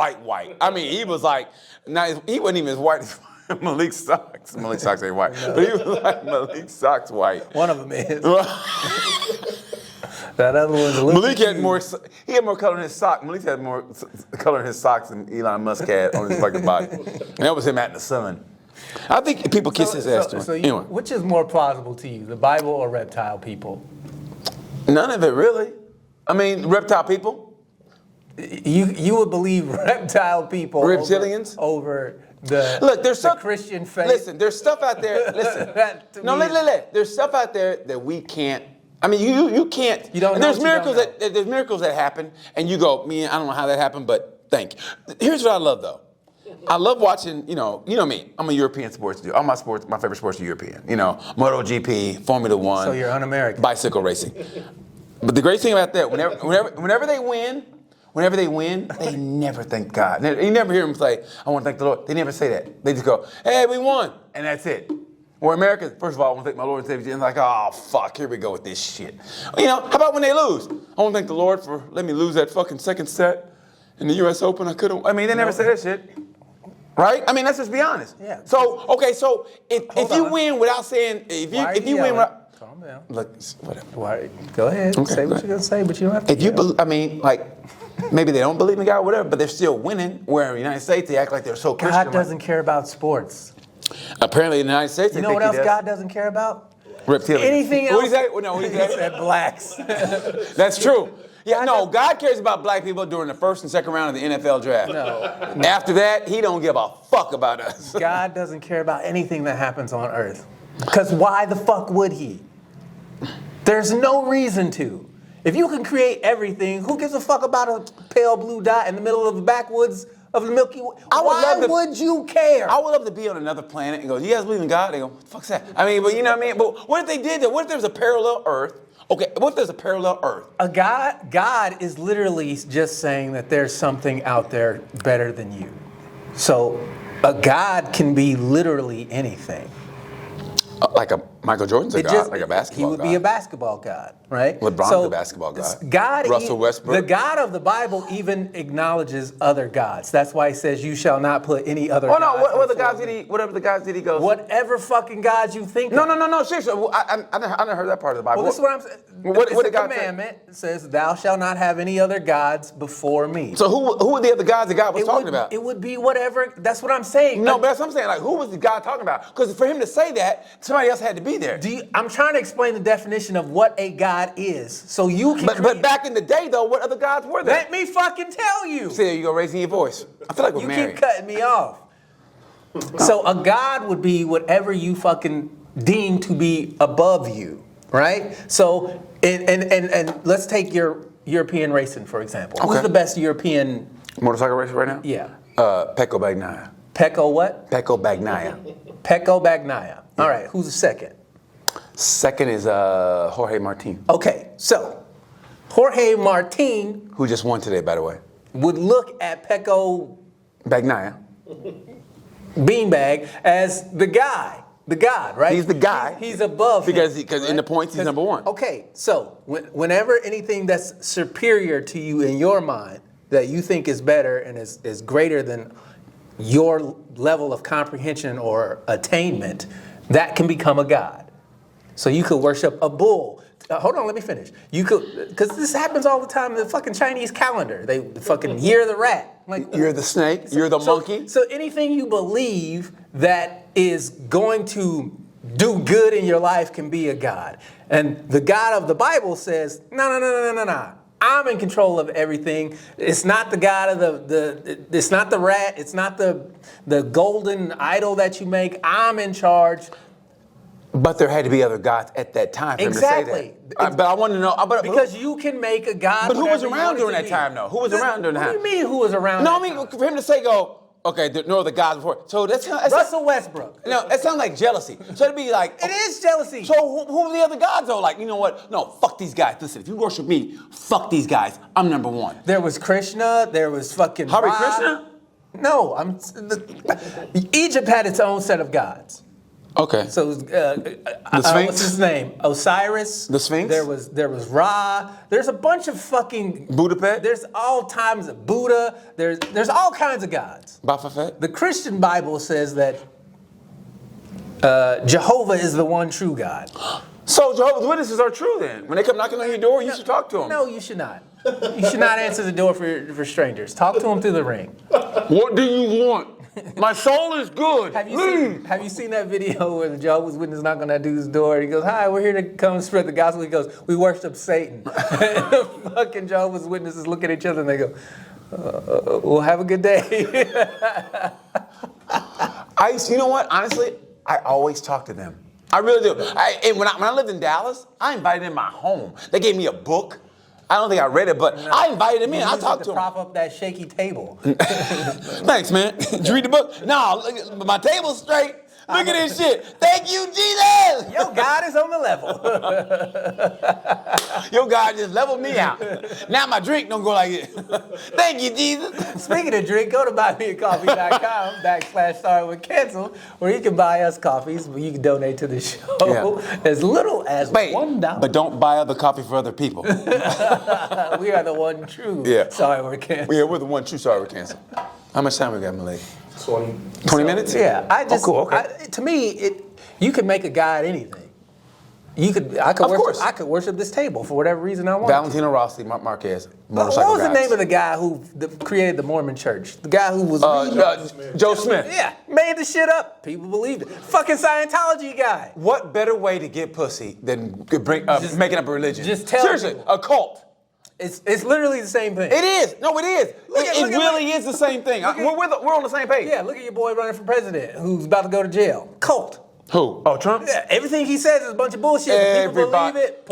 I mean, he was like, he wasn't even as white as Malik Sox. Malik Sox ain't white, but he was like Malik Sox white. One of them is. That other one's a little. Malik had more. He had more color in his sock. Malik had more color in his socks than Elon Musk had on his fucking body. And that was him out in the sun. I think people kiss his ass too. Anyway, which is more plausible to you, the Bible or reptile people? none of it really. I mean, reptile people. You would believe reptile people Reptilians? over the Look, there's the some Christian faith. Listen, there's stuff out there. Listen, there's stuff out there that we can't. I mean, you can't. You don't and know there's what you miracles don't that there's miracles that happen, and you go, man, I don't know how that happened, but thank you. Here's what I love though. I love watching. You know me. I'm a European sports dude. All my sports, my favorite sports are European. You know, MotoGP, Formula One. So you're un-American. Bicycle racing. But the great thing about that, whenever they win, they never thank God. You never hear them say, I want to thank the Lord. They never say that. They just go, hey, we won. And that's it. Or America, first of all, I want to thank my Lord and Savior. And like, oh, fuck, here we go with this shit. You know, how about when they lose? I want to thank the Lord for letting me lose that fucking second set in the U.S. Open. I mean, they never say that shit. Right? I mean, let's just be honest. Yeah. So, okay, so if you win without saying, if you win without, Calm down. look, whatever. Why? Go ahead. Okay, say what right. you're going to say, but you don't have to. If you, yell. I mean, like, maybe they don't believe in God or whatever, but they're still winning. Where in the United States, they act like they're so Christian. God doesn't care about sports. Apparently, in the United States, they You know think what else he does. God doesn't care about? Reptilians. Anything else? What did he say? No, what did he He say? said blacks. That's true. Yeah, no, God cares about black people during the first and second round of the NFL draft. No. After that, he don't give a fuck about us. God doesn't care about anything that happens on earth. Because why the fuck would he? There's no reason to. If you can create everything, who gives a fuck about a pale blue dot in the middle of the backwoods of the Milky Way? Why would you care? I would love to be on another planet and go, you guys believe in God? They go, what the fuck's that? I mean, but you know what I mean? But what if they did that? What if there was a parallel Earth? Okay, what if there's a parallel Earth? God is literally just saying that there's something out there better than you. So a God can be literally anything. Like a Michael Jordan's a god, like a basketball He would god. be a basketball god, right? LeBron's a basketball god. Russell Westbrook. The God of the Bible even acknowledges other gods. That's why he says, you shall not put any other Oh gods no, what the before gods me." did he? Whatever the gods did he go? Whatever fucking gods you think of. No. Seriously, I never heard that part of the Bible. Well, this is what I'm saying. What It's did a God say? commandment. It says, thou shalt not have any other gods before me. So who were the other gods that God was talking about? It would be whatever. That's what I'm saying. No, but that's what I'm saying. Like, who was the God talking about? Because for him to say that, somebody else had to be there. I'm trying to explain the definition of what a god is, so you can. But back in the day, though, what other gods were there? Let me fucking tell you. See, there you go, raising your voice. I feel like we're You married. keep cutting me off. So a god would be whatever you fucking deem to be above you, right? So and let's take your European racing for example. Okay. Who's the best European? Motorcycle racer right now? Yeah. Pecco Bagnaia. Pecco what? Pecco Bagnaia. Pecco Bagnaia. All right. Who's the second? Second is Jorge Martin, Okay. So Jorge Martin who just won today, by the way. would look at Pecco Bagnaia. Beanbag as the god, right? He's the guy. He's above him, Because in the points, he's number one. Okay, so whenever anything that's superior to you in your mind that you think is better and is greater than your level of comprehension or attainment, that can become a god. So you could worship a bull. Hold on, let me finish. You could, because this happens all the time in the fucking Chinese calendar. They fucking year the rat. Like You're the snake. You're the monkey. So anything you believe that is going to do good in your life can be a god. And the God of the Bible says, no. I'm in control of everything. It's not the God of it's not the rat. It's not the golden idol that you make. I'm in charge. But there had to be other gods at that time for him to Exactly. say that. But I want to know. Because you can make a god. But who was whatever you around want it during to that be. time, though? Who was around during that What time? do you mean who was around? No, I that mean, time? for him to say, okay, there are no other gods before. So that's Russell Westbrook. No, that sounds like jealousy. So it'd be like. It is jealousy. So who are the other gods, though? Like, you know what? No, fuck these guys. Listen, if you worship me, fuck these guys. I'm number one. There was Krishna. There was fucking Hare Ra. Krishna? No, Egypt had its own set of gods. Okay. So Sphinx? what's his name? Osiris. The Sphinx? There was Ra. There's a bunch of fucking Buddha. There's all times of Buddha. There's all kinds of gods. Baphomet? The Christian Bible says that Jehovah is the one true God. So Jehovah's Witnesses are true then. When they come knocking on your door, you should talk to them. No, you should not. You should not answer the door for strangers. Talk to them through the ring. What do you want? My soul is good. Have you seen that video where the Jehovah's Witness knock on that dude's door? He goes, "Hi, we're here to come spread the gospel." He goes, "We worship Satan." And the fucking Jehovah's Witnesses look at each other and they go, "Well, have a good day." You know what? Honestly, I always talk to them. I really do. When I lived in Dallas, I invited them in my home. They gave me a book. I don't think I read it, but I invited them in. I talked to them. Prop up that shaky table. Thanks, man. Did you read the book? No, my table's straight. Look at this shit. Thank you, Jesus. Yo, God is on the level. Yo, God just leveled me out. Now my drink don't go like this. Thank you, Jesus. Speaking of drink, go to buymeacoffee.com/sorrywithcancel, where you can buy us coffees, where you can donate to the show as little as $1. But don't buy other coffee for other people. We are the one true. Sorry, we're canceled. Yeah, we're the one true sorry we're canceled. How much time we got, Malik? 20 minutes? Yeah, I just. cool. Okay. To me, you could make a guy at anything. I could worship this table for whatever reason I want. Valentino Rossi, Marquez, motorcycle What was guys. the name of the guy who created the Mormon Church? The guy who was Joe Smith. Yeah, made the shit up. People believed it. Fucking Scientology guy. What better way to get pussy than making up a religion? Just tell Seriously, people. a cult. It's literally the same thing. It is. No, it is. It really look- is the same thing. We're on the same page. Yeah, look at your boy running for president who's about to go to jail. Cult. Who? Oh, Trump? Yeah, everything he says is a bunch of bullshit. But people believe it.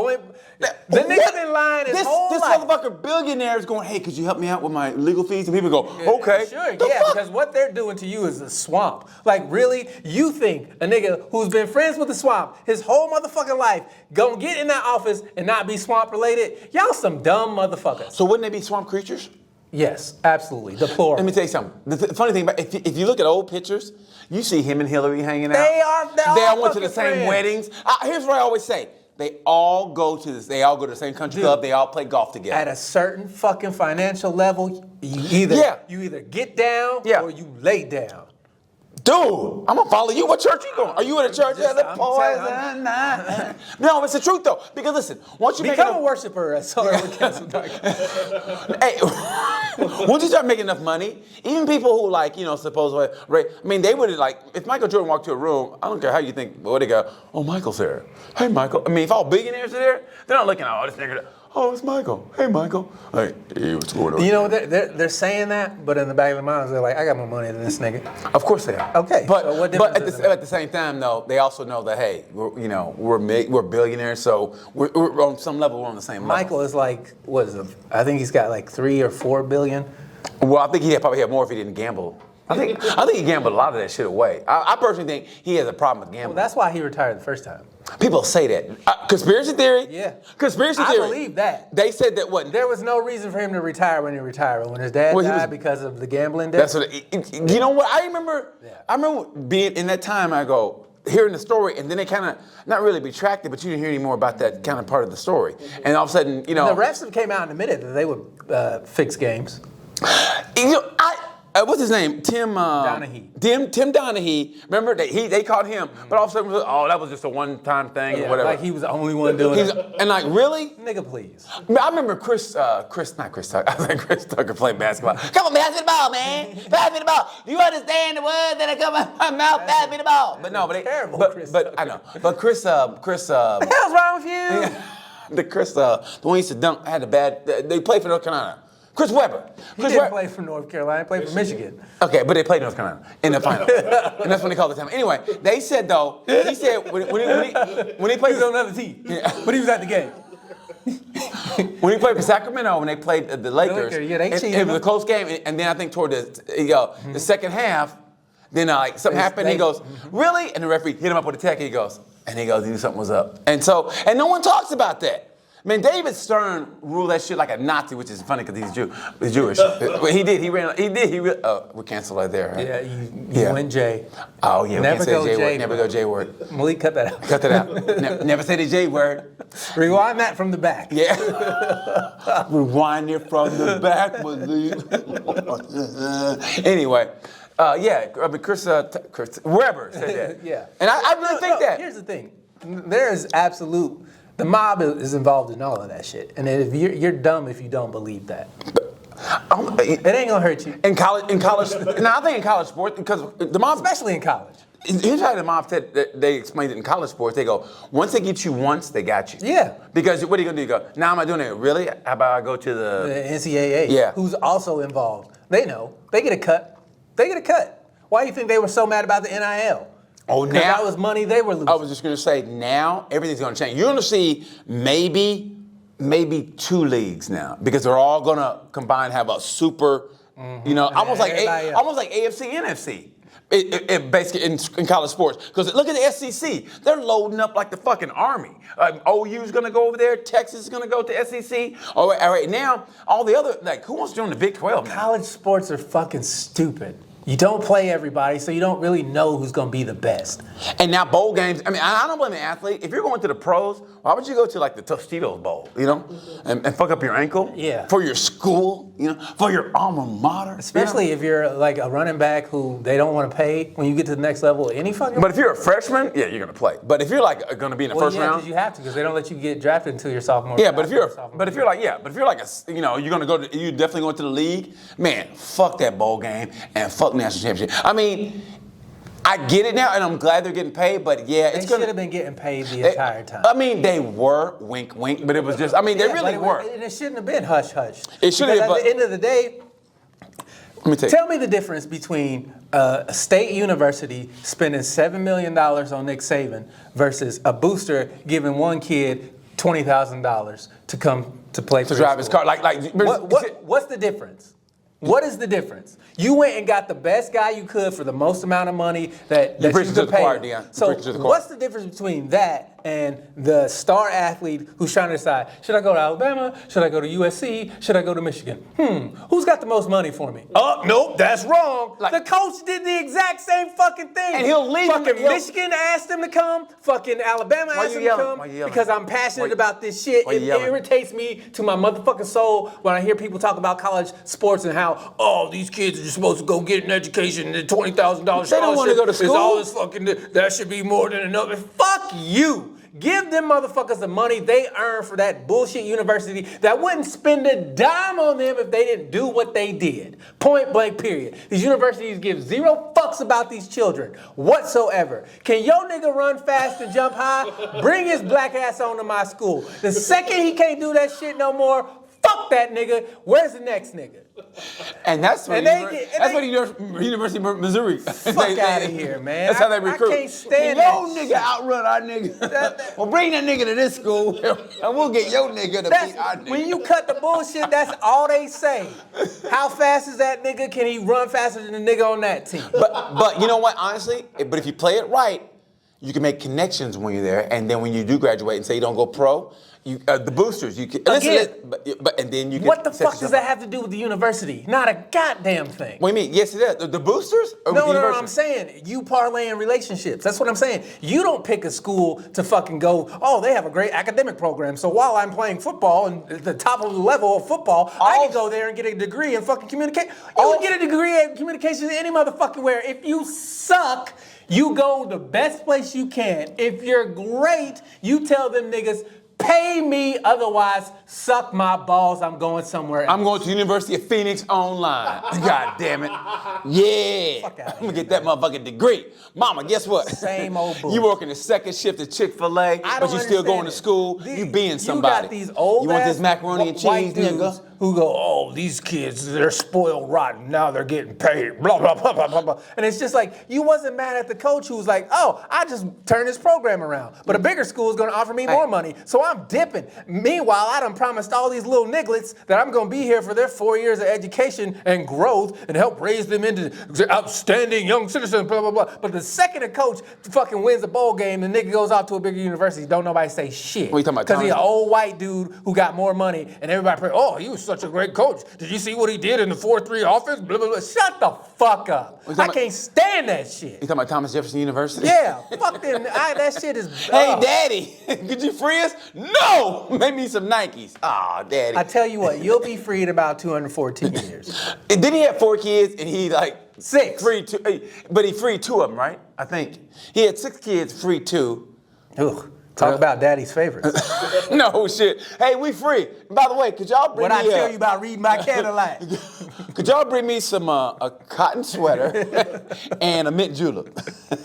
The nigga been lying his whole this life. motherfucker billionaire is going, "Hey, could you help me out with my legal fees?" And people go, "Okay." Sure, The yeah, fuck? because what they're doing to you is a swamp. Like, really? You think a nigga who's been friends with the swamp his whole motherfucking life gonna get in that office and not be swamp related? Y'all some dumb motherfuckers. So wouldn't they be swamp creatures? Yes, absolutely. Deplorable. Let me tell you something. The funny thing about if you look at old pictures, you see him and Hillary hanging out. They all went to the fucking same friends. weddings. Here's what I always say. They all go to this. They all go to the same country club. They all play golf together. At a certain fucking financial level, you either get down or you lay down. Dude, I'm gonna follow you. What church you going? Are you in a church that I'm poison? No, it's the truth though. Because listen, once you Become a worshiper at Sorry with Cancel. Hey, once you start making enough money, even people who supposedly, right? I mean, they would if Michael Jordan walked to a room, I don't care how you think, what they go, "Oh, Michael's there. Hey, Michael." I mean, if all billionaires are there, they're not looking at, "Oh, this nigga. Oh, it's Michael. Hey, Michael. Hey, what's going on?" You know, they're saying that, but in the back of their minds, they're like, "I got more money than this nigga." Of course they are. Okay, but so what difference does it make? at the same time, though, they also know that we're billionaires, so we're on some level we're on the same level. Michael is like, I think he's got like 3 or 4 billion. Well, I think he probably had more if he didn't gamble. I think he gambled a lot of that shit away. I personally think he has a problem with gambling. Well, that's why he retired the first time. People say that. Conspiracy theory? Yeah. Conspiracy theory. I believe that. They said that what? There was no reason for him to retire when he retired. But when his dad died because of the gambling debt. That's what. You know what? I remember being in that time. I go hearing the story, and then they kind of not really retracted, but you didn't hear any more about that kind of part of the story. And all of a sudden, the refs came out and admitted that they would fix games. What's his name? Tim Donaghy. Tim Donaghy. Remember they caught him, but all of a sudden, that was just a one-time thing or whatever. Like he was the only one doing it. And really? Nigga, please. I remember Chris Tucker. I was like Chris Tucker playing basketball. Come on, pass me the ball, man. Pass me the ball. Do you understand the words that come out of my mouth? Pass me the ball. But no, terrible, Chris but I know. But Chris. What the hell's wrong with you? The one who used to dunk had a bad. They played for North Carolina. Chris Webber. He didn't play for North Carolina. He played for Michigan. Okay, but they played North Carolina in the final. And that's when they called the time. Anyway, they said, though, he said when he played. He was on another team. Yeah. But he was at the game. When he played for Sacramento, when they played the Lakers, they it cheated was a close game. And then I think toward the second half, then something happened. He goes, "Really?" And the referee hit him up with a tech. He goes, he knew something was up. And no one talks about that. Man, David Stern ruled that shit like a Nazi, which is funny because he's Jewish. But he did. We're canceled right there. Right? Yeah, you went J. Oh yeah, Never we can't say go J word. J. Never go J word. Malik, cut that out. Cut that out. Never say the J word. Rewind that from the back. Yeah. Rewind it from the back, Malik. Anyway. Chris Webber said that. Yeah. And I really think that. Here's the thing. there is absolute. The mob is involved in all of that shit, and if you're dumb if you don't believe that. It ain't gonna hurt you. In college. Now I think in college sports because the mob, Especially in college. here's how the mob said that they explained it in college sports. They go, once they get you once, they got you. Yeah. Because what are you gonna do? You go, now I'm not doing it. Really? How about I go to The the NCAA, Yeah. who's also involved. They know. They get a cut. Why do you think they were so mad about the NIL? Oh, 'Cause now that was money they were losing. I was just gonna say now everything's gonna change. You're gonna see maybe 2 leagues now because they're all gonna combine, have a super, almost like everybody else. almost like AFC, NFC. It basically in college sports because look at the SEC, they're loading up like the fucking army. OU's gonna go over there, Texas is gonna go to SEC. All right, now all the other who wants to join the Big 12 now? College sports are fucking stupid. You don't play everybody, so you don't really know who's going to be the best. And now bowl games. I mean, I don't blame the athlete. If you're going to the pros, why would you go to like the Tostitos Bowl, and fuck up your ankle? Yeah. For your school, for your alma mater. Especially if you're like a running back who they don't want to pay when you get to the next level. Any fucking. But if you're a freshman, yeah, you're gonna play. But if you're like gonna be in the first round, because you have to, because they don't let you get drafted until your sophomore. yeah. draft But if you're, or sophomore but if you're like, yeah, but if you're like you're gonna go to, you definitely going to the league, man. Fuck that bowl game and fuck national championship. I mean, I get it now, and I'm glad they're getting paid. But yeah, They it's should gonna. have been getting paid the entire time. I mean, they were wink, wink, but it was just. I mean, they really were. And it shouldn't have been hush hush. It shouldn't have, Because but- at the end of the day, Let me tell me the difference between a state university spending $7 million on Nick Saban versus a booster giving one kid $20,000 to come to play for To drive his school. car, What's the difference? What is the difference? You went and got the best guy you could for the most amount of money that you preaching to could the pay. choir, him. Deion. You're So preaching to the choir. what's the difference between that and the star athlete who's trying to decide, should I go to Alabama? Should I go to USC? Should I go to Michigan? Who's got the most money for me? Oh, nope, that's wrong. The coach did the exact same fucking thing. And he'll leave him- Fucking he'll- Michigan asked him to come. Fucking Alabama Why asked you him yelling? to come Why you yelling? because I'm passionate Why- about this shit. why you It yelling? irritates me to my motherfucking soul when I hear people talk about college sports and how, these kids are just supposed to go get an education and $20,000 They don't wanna go to scholarship is all school. this fucking, that should be more than enough. Fuck you. Give them motherfuckers the money they earn for that bullshit university that wouldn't spend a dime on them if they didn't do what they did. Point blank, period. These universities give zero fucks about these children whatsoever. Can your nigga run fast and jump high? Bring his black ass on to my school. The second he can't do that shit no more, fuck that nigga. Where's the next nigga? And that's what And they University of Missouri. Fuck outta here, man. That's how they I recruit. can't stand Can your that nigga outrun our nigga? Well, bring that nigga to this school, and we'll get your nigga to beat our nigga. When you cut the bullshit, that's all they say. How fast is that nigga? Can he run faster than the nigga on that team? But you know what? Honestly, but if you play it right, you can make connections when you're there, and then when you do graduate and say you don't go pro, the boosters, you can. Again, but and then you can. What the set fuck does yourself that up. have to do with the university? Not a goddamn thing. What do you mean? Yes, it is. The boosters? Or with the No, university? I'm saying you parlay in relationships. That's what I'm saying. You don't pick a school to fucking go, they have a great academic program. So while I'm playing football and at the top of the level of football, I can go there and get a degree in fucking communicate. You can get a degree in communication any motherfucking where. If you suck, you go the best place you can. If you're great, you tell them niggas, pay me, otherwise suck my balls. I'm going somewhere else. I'm going to the University of Phoenix online. God damn it. Yeah. Fuck outta I'm going to here, get that motherfucking degree. Mama, guess what? Same old bullshit. You working the second shift at Chick-fil-A, but you still going to school. You being somebody. You got these old You want ass this macaroni and white cheese, dudes nigga? who go, these kids, they're spoiled rotten. Now they're getting paid. Blah, blah, blah, blah, blah, blah. And it's just like, you wasn't mad at the coach who was like, I just turned this program around. But a bigger school is going to offer me more money. So I'm dipping. Meanwhile, I done promised all these little nigglets that I'm going to be here for their 4 years of education and growth and help raise them into outstanding young citizens, blah, blah, blah. But the second a coach fucking wins a bowl game, the nigga goes out to a bigger university, don't nobody say shit. What you talking about, Because he's an Thomas? old white dude who got more money and everybody pray, he was such a great coach. Did you see what he did in the 4-3 offense? Blah, blah, blah. Shut the fuck up. you talking I about- can't stand that shit. You talking about Thomas Jefferson University? Yeah, fuck them. That shit is. Hey, daddy, could you free us? No! Make me some Nikes. Aw, daddy. I tell you what, you'll be free in about 214 years. And then he had 4 kids, and he 6. freed 2, but he freed 2 of them, right? I think he had 6 kids, freed 2. Ugh. Talk about daddy's favorites. No shit. Hey, we free. By the way, could y'all bring What me I tell you about reading my Cadillac? Could y'all bring me some a cotton sweater and a mint julep?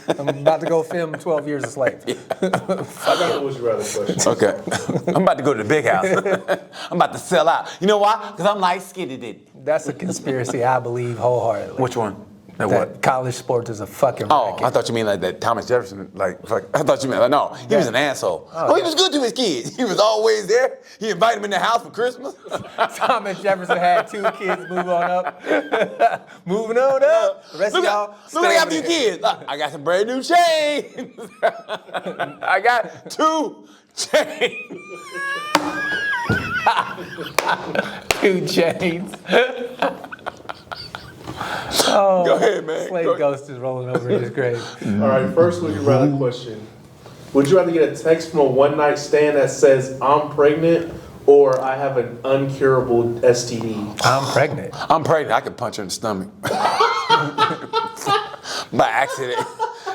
I'm about to go film 12 Years a Slave. I got the would you rather question. Okay. I'm about to go to the big house. I'm about to sell out. You know why? Because I'm light-skinned. That's a conspiracy I believe wholeheartedly. Which one? That That what? college sports is a fucking Oh, racket. I thought you mean like that Thomas Jefferson, like I thought you meant, like, no, he was an asshole. Oh, he was good to his kids. He was always there. He invited them in the house for Christmas. Thomas Jefferson had 2 kids. Move on up. Moving on up. The rest Look of y'all. at, look what I got for stay you over there. kids. Look, I got some brand new chains. I got 2 chains. 2 chains. Oh, Go ahead, man. Slave Go- Ghost is rolling over in his grave. All right, first would you rather question. Would you rather get a text from a one-night stand that says, I'm pregnant, or I have an uncurable STD? I'm pregnant. I'm pregnant. I could punch her in the stomach. By accident.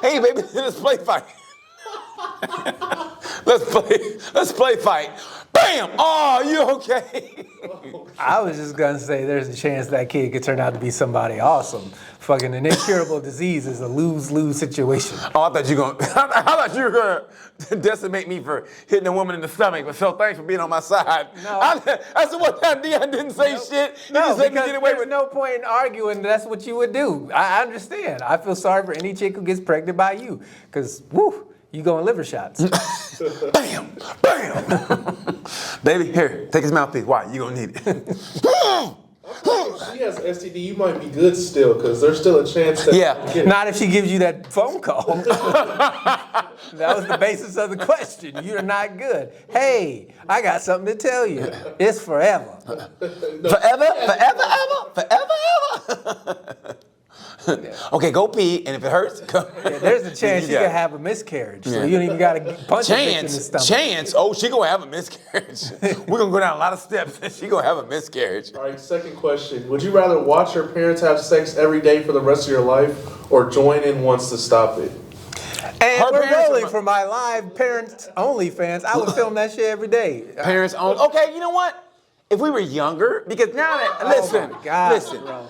Hey, baby, let's play fight. Let's play fight. Bam! Oh, you okay? I was just gonna say there's a chance that kid could turn out to be somebody awesome. Fucking an incurable disease is a lose-lose situation. Oh, I thought you were gonna decimate me for hitting a woman in the stomach, but so thanks for being on my side. No. I said one time Dion didn't say shit. You No, just let me because get away there's with no point in arguing that's what you would do. I understand. I feel sorry for any chick who gets pregnant by you. Because, woo, you going liver shots. Bam! Bam! Baby, here, take his mouthpiece. Why? You gonna need it. If she has STD, you might be good still, because there's still a chance that Yeah. you get it. Not if she gives you that phone call. That was the basis of the question. You're not good. Hey, I got something to tell you. It's forever. Forever? Forever, ever? Forever, ever? Okay, go pee, and if it hurts, go. Yeah, there's a chance you got could it. have a miscarriage. So Yeah. you don't even got to punch a bitch in the stomach. Chance. Oh, she gonna have a miscarriage. We're gonna go down a lot of steps, and she gonna have a miscarriage. All right, second question. Would you rather watch your parents have sex every day for the rest of your life, or join in once to stop it? And Her we're parents rolling are- for my live parents only fans. I would film that shit every day. Parents own. Okay, you know what? If we were younger, because now that listen, Oh my God, listen, bro.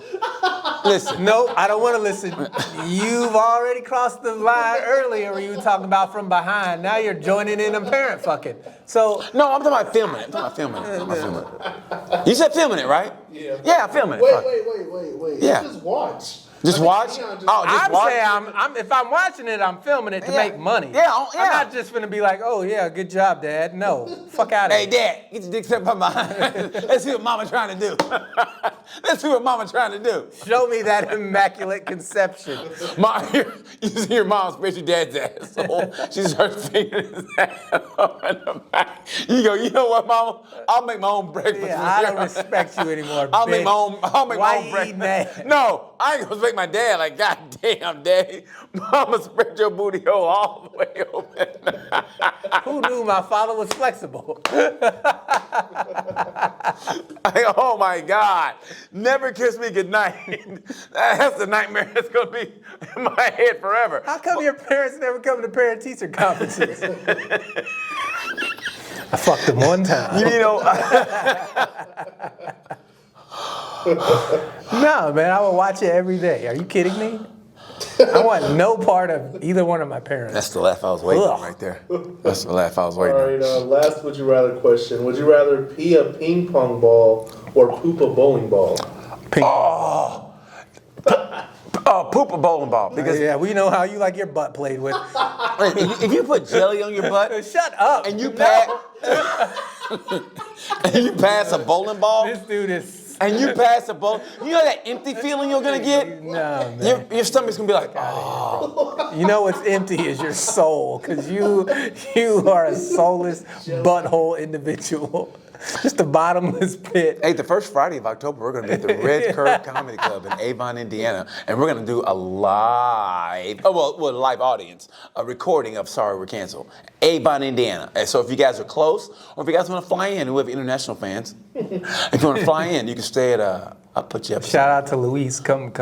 listen. No, I don't want to listen. You've already crossed the line earlier when you were talking about from behind. Now you're joining in on parent fucking. So No, I'm talking about filming it. I'm talking about filming it. You said filming it, right? Yeah. Yeah, I'm filming it. Fuck. Wait. Yeah. Just watch. Just I mean, watch? Dion just- Oh, just I'm watch? saying if I'm watching it, I'm filming it to Yeah. make money. Yeah, yeah. I'm not just gonna be like, oh yeah, good job, Dad. No, fuck out of Hey, here. Dad, get your dick sucked from behind. Let's see what Mama trying to do. Let's see what Mama trying to do. Show me that immaculate conception. You see your mom spread your dad's asshole. She starts fingering his asshole in the back. You go, you know what, Mama? I'll make my own breakfast. Yeah, I don't respect you anymore. I'll make my bitch. own. I'll make Why my own you breakfast. eating that? No, I ain't gonna respect my dad. Like, God damn, Daddy, Mama spread your booty hole all the way open. Who knew my father was flexible? Oh my God! Never kiss me goodnight. That's the nightmare that's gonna be in my head forever. How come your parents never come to parent-teacher conferences? I fucked them one time. You know. No, man, I would watch it every day. Are you kidding me? I want no part of either one of my parents. That's the laugh I was waiting on Ugh. right there. That's the laugh I was All waiting on. right, last would you rather question. Would you rather pee a ping pong ball or poop a bowling ball? Poop a bowling ball. Because Yeah, we know how you like your butt played with. if you put jelly on your butt Shut up. and you pass and you pass a bowling ball This dude is. and you pass a bowl, you know that empty feeling you're gonna get? No, man. Your stomach's gonna be like, oh. You know what's empty is your soul, because you are a soulless butthole individual. Just a bottomless pit. Hey, the first Friday of October, we're going to be at the Red Curve Comedy Club in Avon, Indiana, and we're going to do a live, live audience, a recording of Sorry We're Canceled, Avon, Indiana. And so if you guys are close, or if you guys want to fly in, and we have international fans, if you want to fly in, you can stay at, I'll put you up. Shout out to Luis. Come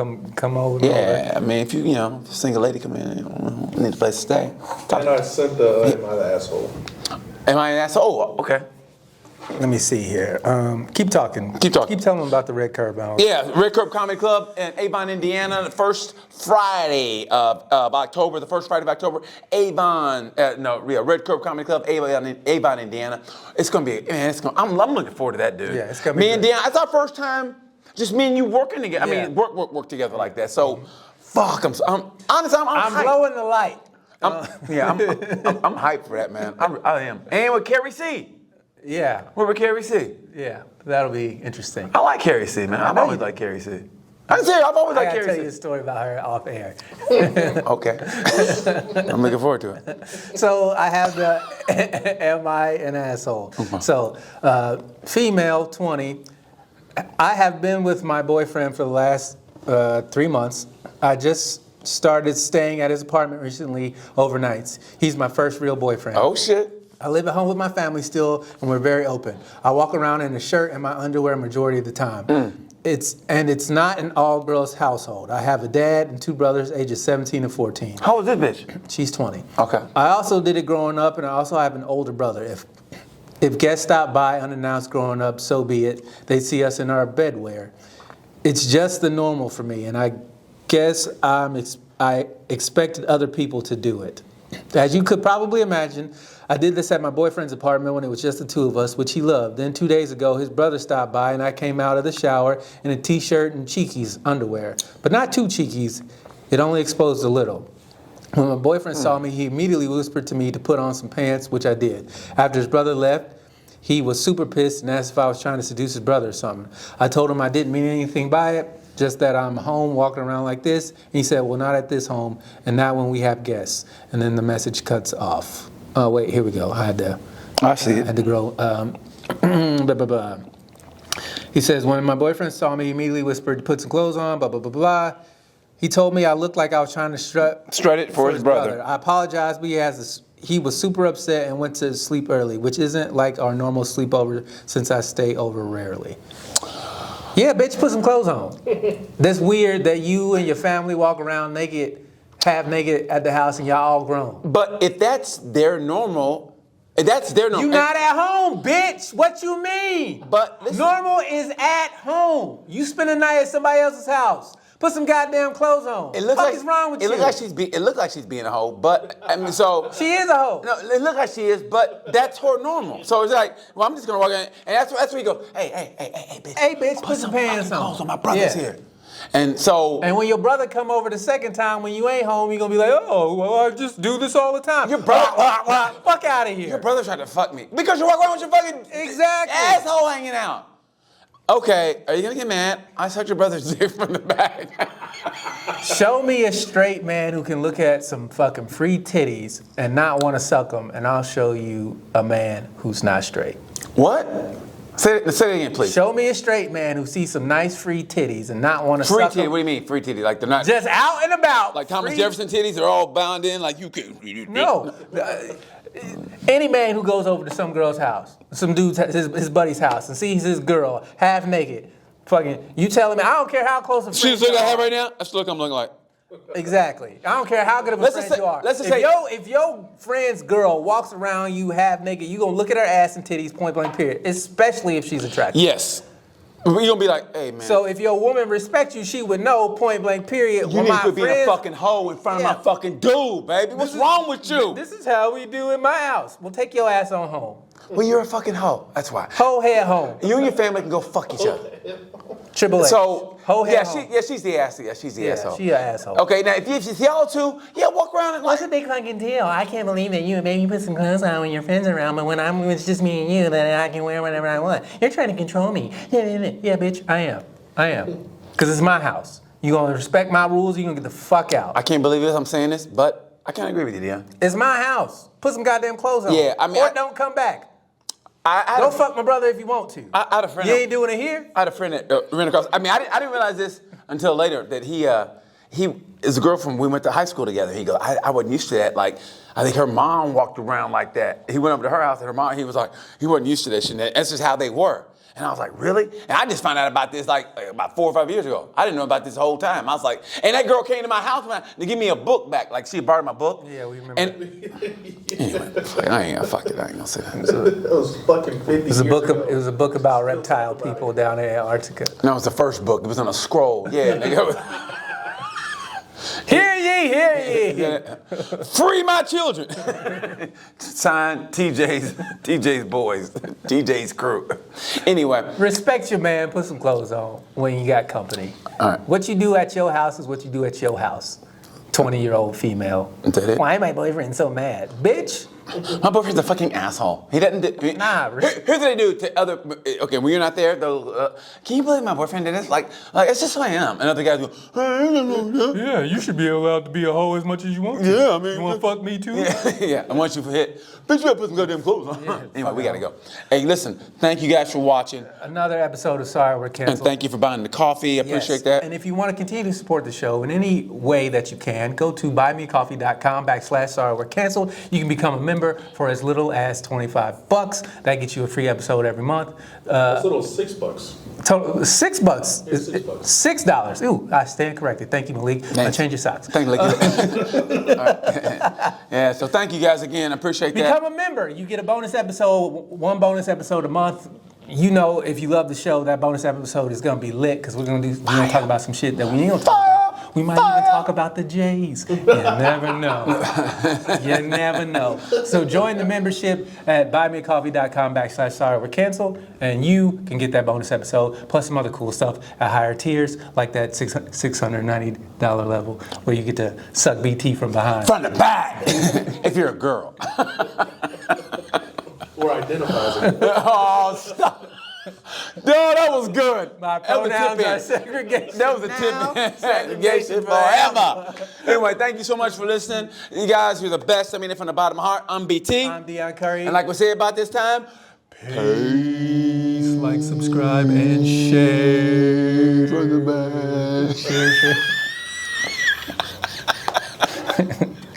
over. Yeah, I mean, if you, if a single lady come in, you need a place to stay. And I sent the asshole. Am I an asshole? Oh, okay. Let me see here. Keep talking. Keep talking. Keep telling them about the Red Curb Hour. Yeah, Red Curb Comedy Club in Avon, Indiana. The first Friday of October. The first Friday of October. Red Curb Comedy Club, Avon, Indiana. It's gonna be, man. I'm looking forward to that, dude. Yeah, it's gonna be me and good. Deanna. It's our first time, just me and you working together. Yeah. I mean, work together like that. So, fuck. I'm honestly, I'm I'm hyped. blowing the light. I'm hyped for that, man. I am. And with Carrie C. Yeah, We're with Carrie C. yeah, that'll be interesting. I like Carrie C, man. I've know always you- liked Carrie C. I'm serious. I've always I liked gotta tell Carrie you a C. story about her off air. Okay. I'm looking forward to it. So I have the am I an asshole? So female, 20. I have been with my boyfriend for the last 3 months. I just started staying at his apartment recently overnights. He's my first real boyfriend. Oh, shit. I live at home with my family still, and we're very open. I walk around in a shirt and my underwear majority of the time. It's not an all-girls household. I have a dad and 2 brothers, ages 17 and 14. How old is this bitch? She's 20. Okay. I also did it growing up, and I also have an older brother. If guests stop by unannounced growing up, so be it. They see us in our bedwear. It's just the normal for me, and I guess I expected other people to do it. As you could probably imagine, I did this at my boyfriend's apartment when it was just the 2 of us, which he loved. Then 2 days ago, his brother stopped by, and I came out of the shower in a t-shirt and Cheekies underwear. But not too Cheekies. It only exposed a little. When my boyfriend saw me, he immediately whispered to me to put on some pants, which I did. After his brother left, he was super pissed and asked if I was trying to seduce his brother or something. I told him I didn't mean anything by it, just that I'm home walking around like this. And he said, well, not at this home and not when we have guests. And then the message cuts off. Oh, wait, here we go. I had to grow. Blah, blah, blah. He says, when my boyfriend saw me, he immediately whispered to put some clothes on, blah, blah, blah, blah. He told me I looked like I was trying to strut it for his brother. I apologize, but he was super upset and went to sleep early, which isn't like our normal sleepover since I stay over rarely. Yeah, bitch, put some clothes on. That's weird that you and your family walk around half naked at the house and y'all all grown. But if that's their normal, You not at home, bitch. What you mean? But listen. Normal is at home. You spend the night at somebody else's house. Put some goddamn clothes on. It looks What like is wrong with you? It looks like she's being a hoe, but I mean, so She is a hoe. no, it looks like she is, but that's her normal. So it's like, well, I'm just gonna walk in, and that's where you go. Hey, bitch. Hey, bitch, put some pants fucking on. clothes on. My brother's Yeah. here, and so And when your brother come over the second time when you ain't home, you're gonna be like, oh, well, I just do this all the time. Your brother- Fuck out of here. your brother tried to fuck me because you walk around with your fucking Exactly. asshole hanging out. Okay, are you gonna get mad? I sucked your brother's dick from the back. Show me a straight man who can look at some fucking free titties and not want to suck them, and I'll show you a man who's not straight. What? Say it again, please. Show me a straight man who sees some nice free titties and not want to Free suck titty. them. What do you mean free titty? Like they're not Just out and about. like Thomas free- Jefferson titties? They're all bound in like you can. No. Any man who goes over to some girl's house, some dude's his buddy's house, and sees his girl half naked, fucking, you telling me I don't care how close a See friend the look you I have are. right now? That's the look I'm looking like. Exactly. I don't care how good of a Let's friend just say- you are. let's just if say- if your friend's girl walks around you half naked, you gonna look at her ass and titties point blank period, especially if she's attractive. Yes. You're gonna be like, hey man. So if your woman respects you, she would know point blank period. you when need my to be a friends- fucking hoe in front of Yeah. my fucking dude, baby. What's wrong with you? This is how we do in my house. Well, take your ass on home. Well, you're a fucking hoe. That's why. Hoe head home. You and your family can go fuck each other. Triple H. So Hoe head home. she's the ass. Yeah, she's the asshole. she an asshole. Okay, now if it's y'all two, yeah, walk around and like. What's the big fucking deal? I can't believe that you and baby put some clothes on when your friends are around, but when it's just me and you, then I can wear whatever I want. You're trying to control me. Yeah, bitch, I am. Because it's my house. You gonna respect my rules, you gonna get the fuck out. I can't believe this. I'm saying this, but I can't agree with you, Dion. It's my house. Put some goddamn clothes on. Yeah, I mean, Or I- don't come back. I Don't fuck my brother if you want to. I had a friend. You ain't doing it here? I had a friend that ran across. I mean, I didn't realize this until later that he is a girl from. We went to high school together. He goes, I wasn't used to that. Like, I think her mom walked around like that. He went over to her house and her mom. He was like, he wasn't used to that shit. That's just how they were. And I was like, really? And I just found out about this like about 4 or 5 years ago. I didn't know about this whole time. I was like, and that girl came to my house man, to give me a book back. Like she borrowed my book. Yeah, we remember. And anyway, I ain't gonna fuck it. I ain't gonna say that. That was fucking 50 It was a years book. ago. It was a book about reptile people down in Antarctica. No, it was the first book. It was on a scroll. Yeah, nigga. Hear ye, hear ye. Yeah. Free my children. Signed TJ's boys, TJ's crew. Anyway, Respect your man. Put some clothes on when you got company. All right. What you do at your house is what you do at your house. 20-year-old female. Is that it? Why my boyfriend so mad, bitch? my boyfriend's a fucking asshole. He doesn't do. Nah, Here's what they do to other. Okay, when you're not there, they'll. Can you believe my boyfriend did this? Like it's just who I am. And other guys go, Yeah, you should be allowed to be a hoe as much as you want to. Yeah, I mean, you want to fuck me too? yeah, and once you hit, bitch, you gotta put some goddamn clothes on. Anyway, we gotta go. Hey, listen, thank you guys for watching. Another episode of Sorry We're And Canceled. thank you for buying the coffee. I appreciate that. And if you want to continue to support the show in any way that you can, go to buymeacoffee.com/sorry we're canceled. You can become a member for as little as $25. That gets you a free episode every month. That's little $6. Total $6. Yeah, $6. $6. Ooh, I stand corrected. Thank you, Malik. Now Thanks. change your socks. Thank you. All right. Yeah, so thank you guys again. I appreciate that. Become a member. You get a bonus episode, one bonus episode a month. You know, if you love the show, that bonus episode is gonna be lit because we're gonna talk about some shit that we ain't gonna talk about. We might even talk about the Jays. You never know. You never know. So join the membership at buymeacoffee.com/sorry we're canceled, and you can get that bonus episode plus some other cool stuff at higher tiers, like that $690 level where you get to suck BT from behind. From the back, if you're a girl. Or identifies it. Oh, stop. No, that was good. My That was a pronouns tip are in. segregation. That was a now, tip in. Segregation forever. Anyway, thank you so much for listening. You guys, you're the best. I mean it from the bottom of my heart. I'm BT. I'm Deion Curry. And like we say about this time, Peace. Like, subscribe, and share. for the best. Share.